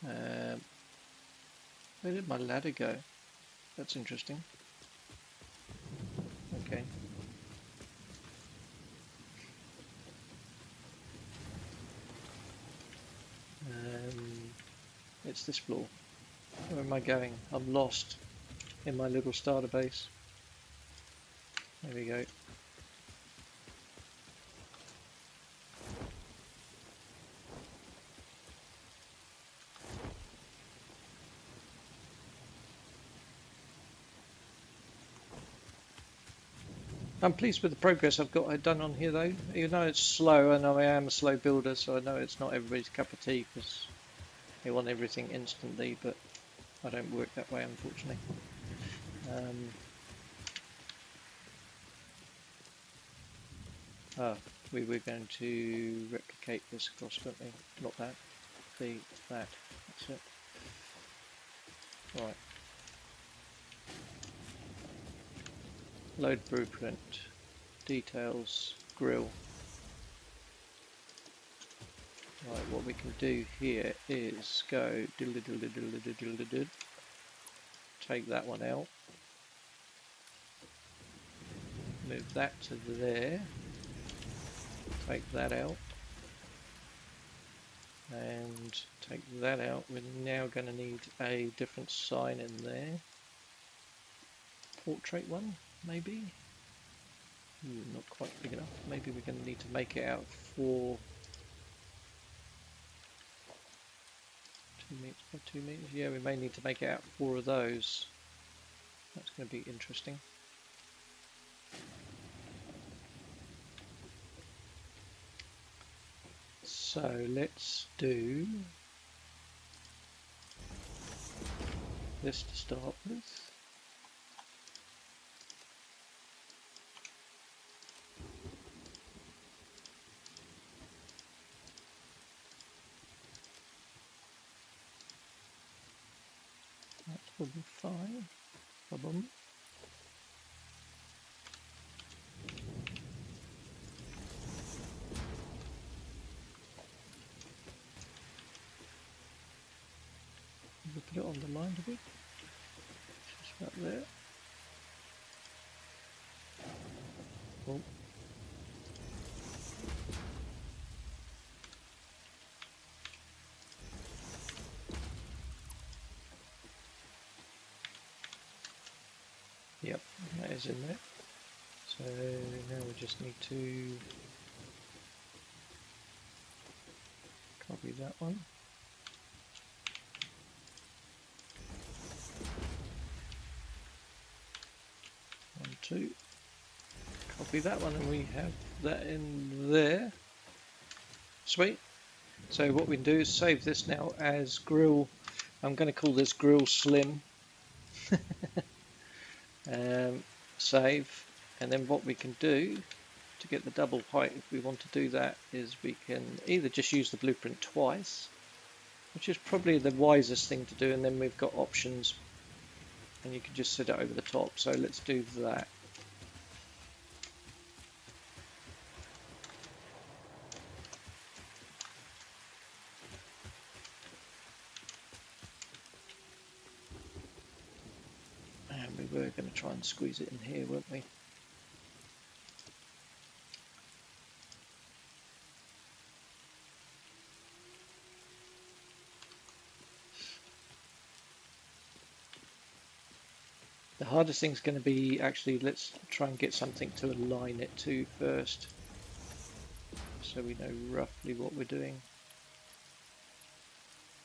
Where did my ladder go? That's interesting. Okay. It's this floor. Where am I going? I'm lost in my little starter base. There we go. I'm pleased with the progress I've got done on here though. Even though it's slow, I know I am a slow builder, so I know it's not everybody's cup of tea because they want everything instantly, but I don't work that way unfortunately. We were going to replicate this across, don't we? Not that. That. That's it. Right. Load blueprint. Details. Grill. Right, what we can do here is go take that one out. Move that to there. Take that out. And take that out. We're now going to need a different sign in there. Portrait one, maybe? Not quite big enough. Maybe we're going to need to make it out for 2 meters by 2 meters. Yeah, we may need to make it out 4 of those. That's going to be interesting. So let's do this to start with. That will be fine. Problem. We put it on the line a bit. Just about there. Oh. Yep, that is in there. So now we just need to copy that one. 1, 2. Copy that one, and we have that in there. Sweet. So what we can do is save this now as grill. I'm going to call this grill slim. Save, and then what we can do to get the double height, if we want to do that, is we can either just use the blueprint twice, which is probably the wisest thing to do, and then we've got options and you can just set it over the top. So let's do that. And we were going to try and squeeze it in here, weren't we? The hardest thing is going to be actually, let's try and get something to align it to first, so we know roughly what we're doing.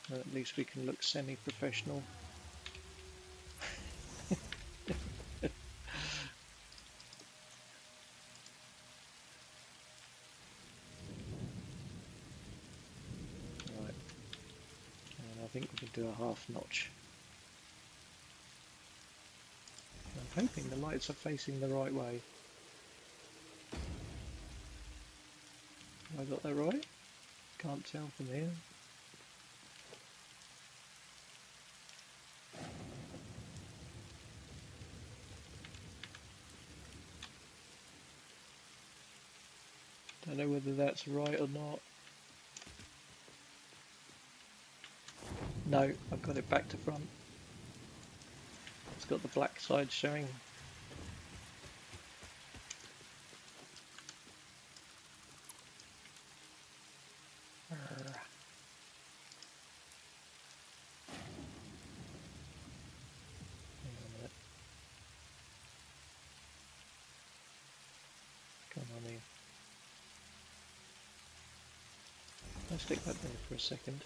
Well, at least we can look semi-professional. Right, and I think we can do a half notch. I'm hoping the lights are facing the right way. Have I got that right? Can't tell from here. Don't know whether that's right or not. No, I've got it back to front. It's got the black side showing. Come on in. I'll stick that there for a second.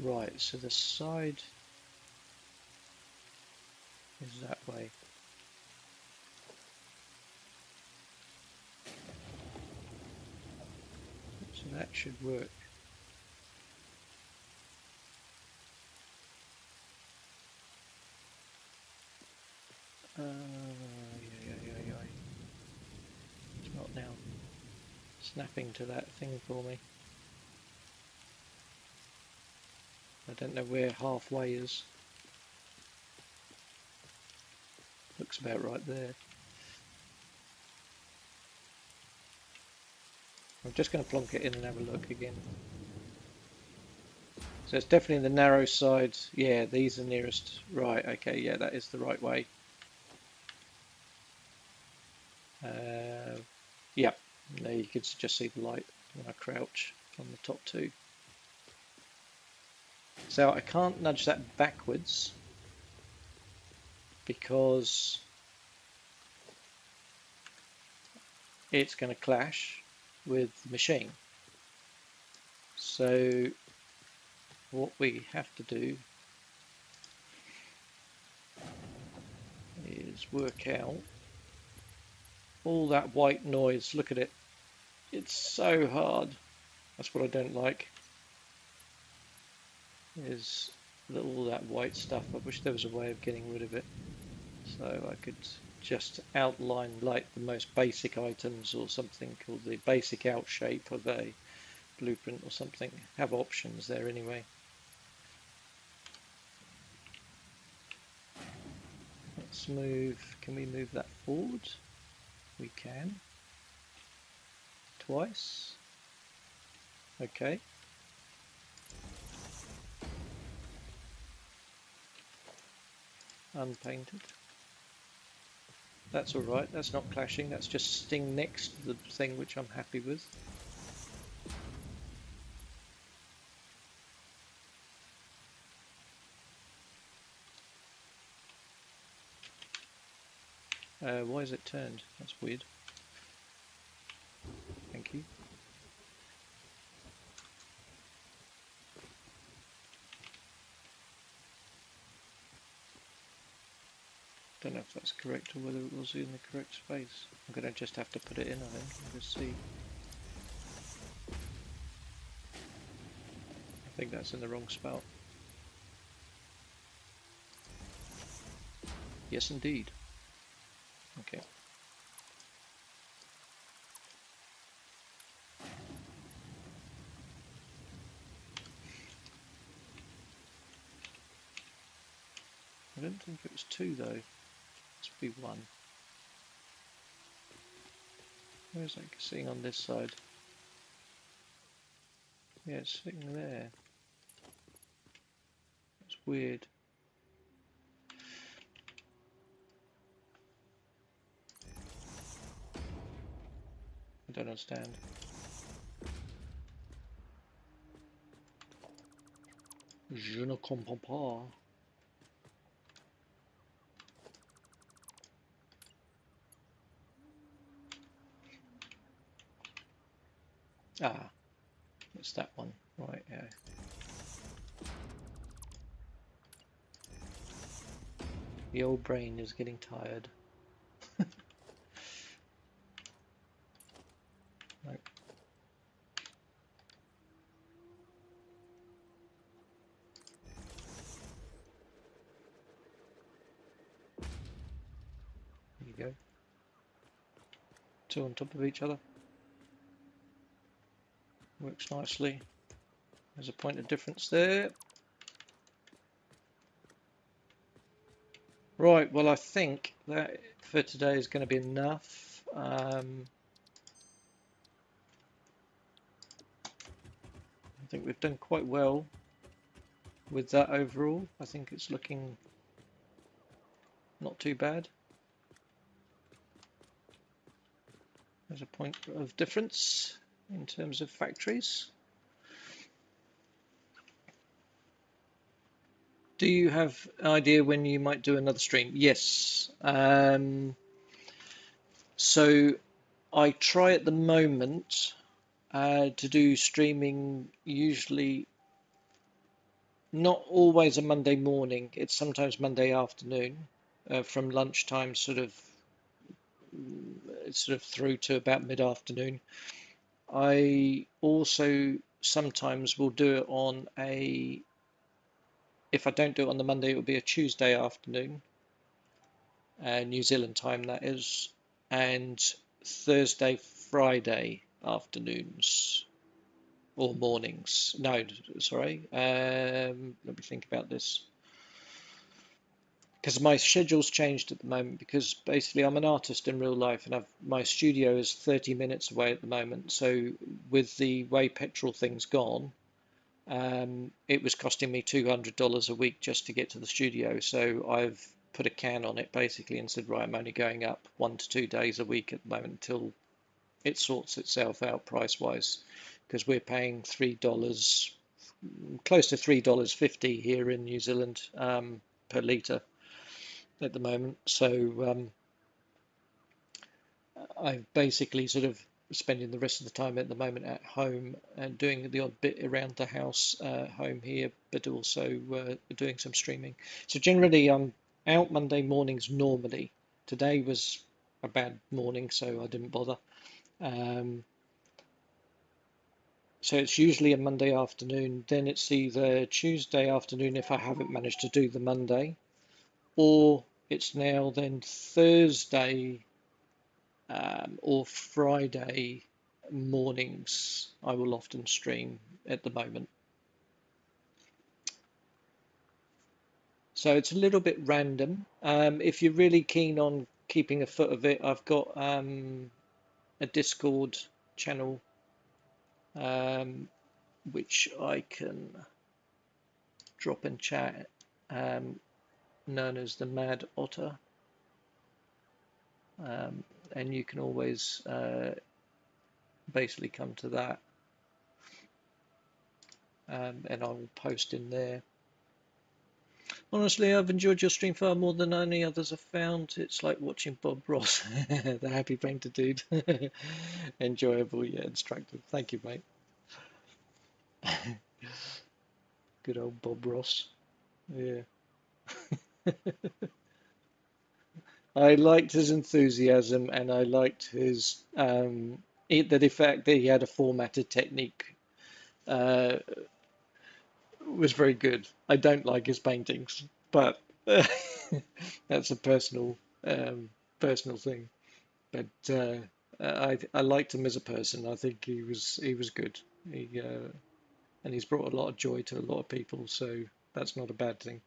Right, so the side is that way. So that should work. It's not now snapping to that thing for me. I don't know where halfway is. Looks about right there. I'm just going to plonk it in and have a look again. So it's definitely the narrow side. Yeah, these are nearest. Right, okay, yeah, that is the right way. Yeah, there you can just see the light when I crouch on the top two. So I can't nudge that backwards because it's going to clash with the machine. So what we have to do is work out all that white noise. Look at it. It's so hard. That's what I don't like. Is all that white stuff. I wish there was a way of getting rid of it. So I could just outline like the most basic items or something called the basic out shape of a blueprint or something. Have options there anyway. Let's move. Can we move that forward? We can. Twice. Okay. Unpainted. That's alright, that's not clashing, that's just sitting next to the thing which I'm happy with. Why is it turned? That's weird. Thank you. Don't know if that's correct or whether it was in the correct space. I'm going to just have to put it in, I think, and just see. I think that's in the wrong spot. Yes, indeed. Okay. I don't think it was 2 though. It must be 1. Where is that sitting on this side? Yeah, it's sitting there. It's weird. I don't understand. Je ne comprends pas. Ah, it's that one. Right, yeah. The old brain is getting tired. Right. There you go. 2 on top of each other. Works nicely. There's a point of difference there. Right, well I think that for today is going to be enough. I think we've done quite well with that overall. I think it's looking not too bad. There's a point of difference in terms of factories. Do you have an idea when you might do another stream? Yes. So I try at the moment to do streaming, usually not always a Monday morning. It's sometimes Monday afternoon, from lunchtime sort of through to about mid-afternoon. I also sometimes will do it on if I don't do it on the Monday, it will be a Tuesday afternoon, New Zealand time that is, and Thursday, Friday afternoons or mornings. No, sorry. Let me think about this. Because my schedule's changed at the moment, because basically I'm an artist in real life and my studio is 30 minutes away at the moment. So with the way petrol thing's gone, it was costing me $200 a week just to get to the studio. So I've put a can on it basically and said, right, I'm only going up 1 to 2 days a week at the moment until it sorts itself out price wise, because we're paying $3, close to $3.50 here in New Zealand, per litre at the moment. So I'm basically sort of spending the rest of the time at the moment at home and doing the odd bit around the house, home here, but also doing some streaming. So generally I'm out Monday mornings normally. Today was a bad morning, so I didn't bother. So it's usually a Monday afternoon, then it's either Tuesday afternoon if I haven't managed to do the Monday, or it's now then Thursday or Friday mornings I will often stream at the moment. So it's a little bit random. If you're really keen on keeping a foot of it, I've got a Discord channel which I can drop in chat, known as the Mad Otter. And you can always basically come to that, and I will post in there. Honestly, I've enjoyed your stream far more than any others I've found. It's like watching Bob Ross, the happy painter dude. Enjoyable, yeah, instructive. Thank you, mate. Good old Bob Ross. Yeah. I liked his enthusiasm, and I liked his the fact that he had a formatted technique uh, was very good. I don't like his paintings, but that's a um, personal thing. But I liked him as a person. I think he was good. And he's brought a lot of joy to a lot of people, so that's not a bad thing.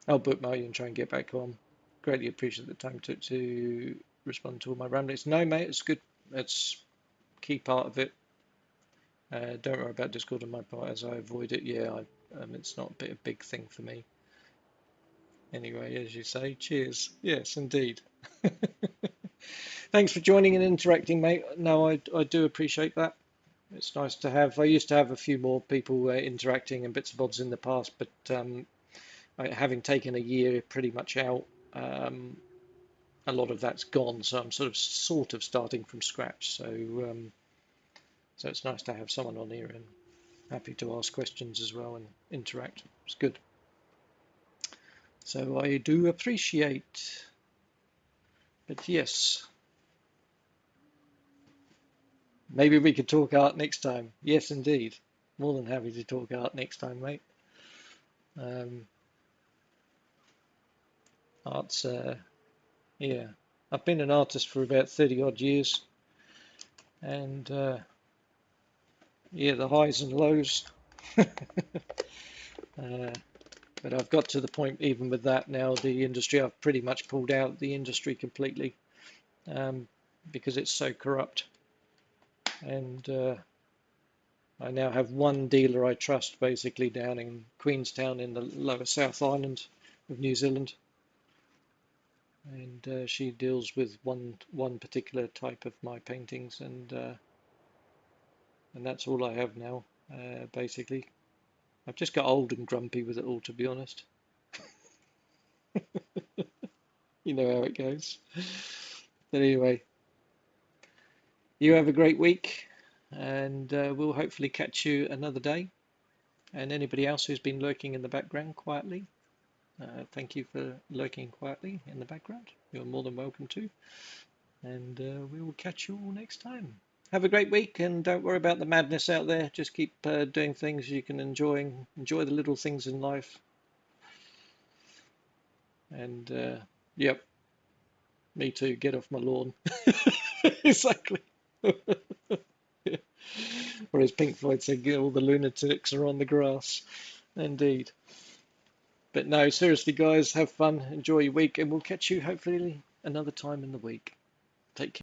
I'll bookmark you and try and get back on. Greatly appreciate the time to respond to all my ramblings. No, mate, it's good. It's a key part of it. Don't worry about Discord on my part as I avoid it. Yeah, it's not a big thing for me. Anyway, as you say, cheers. Yes, indeed. Thanks for joining and interacting, mate. No, I do appreciate that. It's nice to have. I used to have a few more people interacting and bits and bobs in the past, but having taken a year pretty much out, a lot of that's gone. So I'm sort of starting from scratch. So it's nice to have someone on here and happy to ask questions as well and interact. It's good. So I do appreciate. But yes, maybe we could talk art next time. Yes, indeed. More than happy to talk art next time, mate. Um, art's, yeah. I've been an artist for about 30 odd years, and yeah, the highs and lows. Uh, but I've got to the point, even with that now, the industry, I've pretty much pulled out the industry completely um, because it's so corrupt. And I now have one dealer I trust basically down in Queenstown in the lower South Island of New Zealand. And she deals with one particular type of my paintings, and that's all I have now, basically. I've just got old and grumpy with it all, to be honest. You know how it goes. But anyway, you have a great week, and we'll hopefully catch you another day. And anybody else who's been lurking in the background quietly, thank you for lurking quietly in the background. You're more than welcome to. And we will catch you all next time. Have a great week, and don't worry about the madness out there. Just keep doing things you can enjoy the little things in life. And yep, me too. Get off my lawn. Exactly. Or as Pink Floyd said, all the lunatics are on the grass. Indeed. But no, seriously, guys, have fun. Enjoy your week, and we'll catch you hopefully another time in the week. Take care.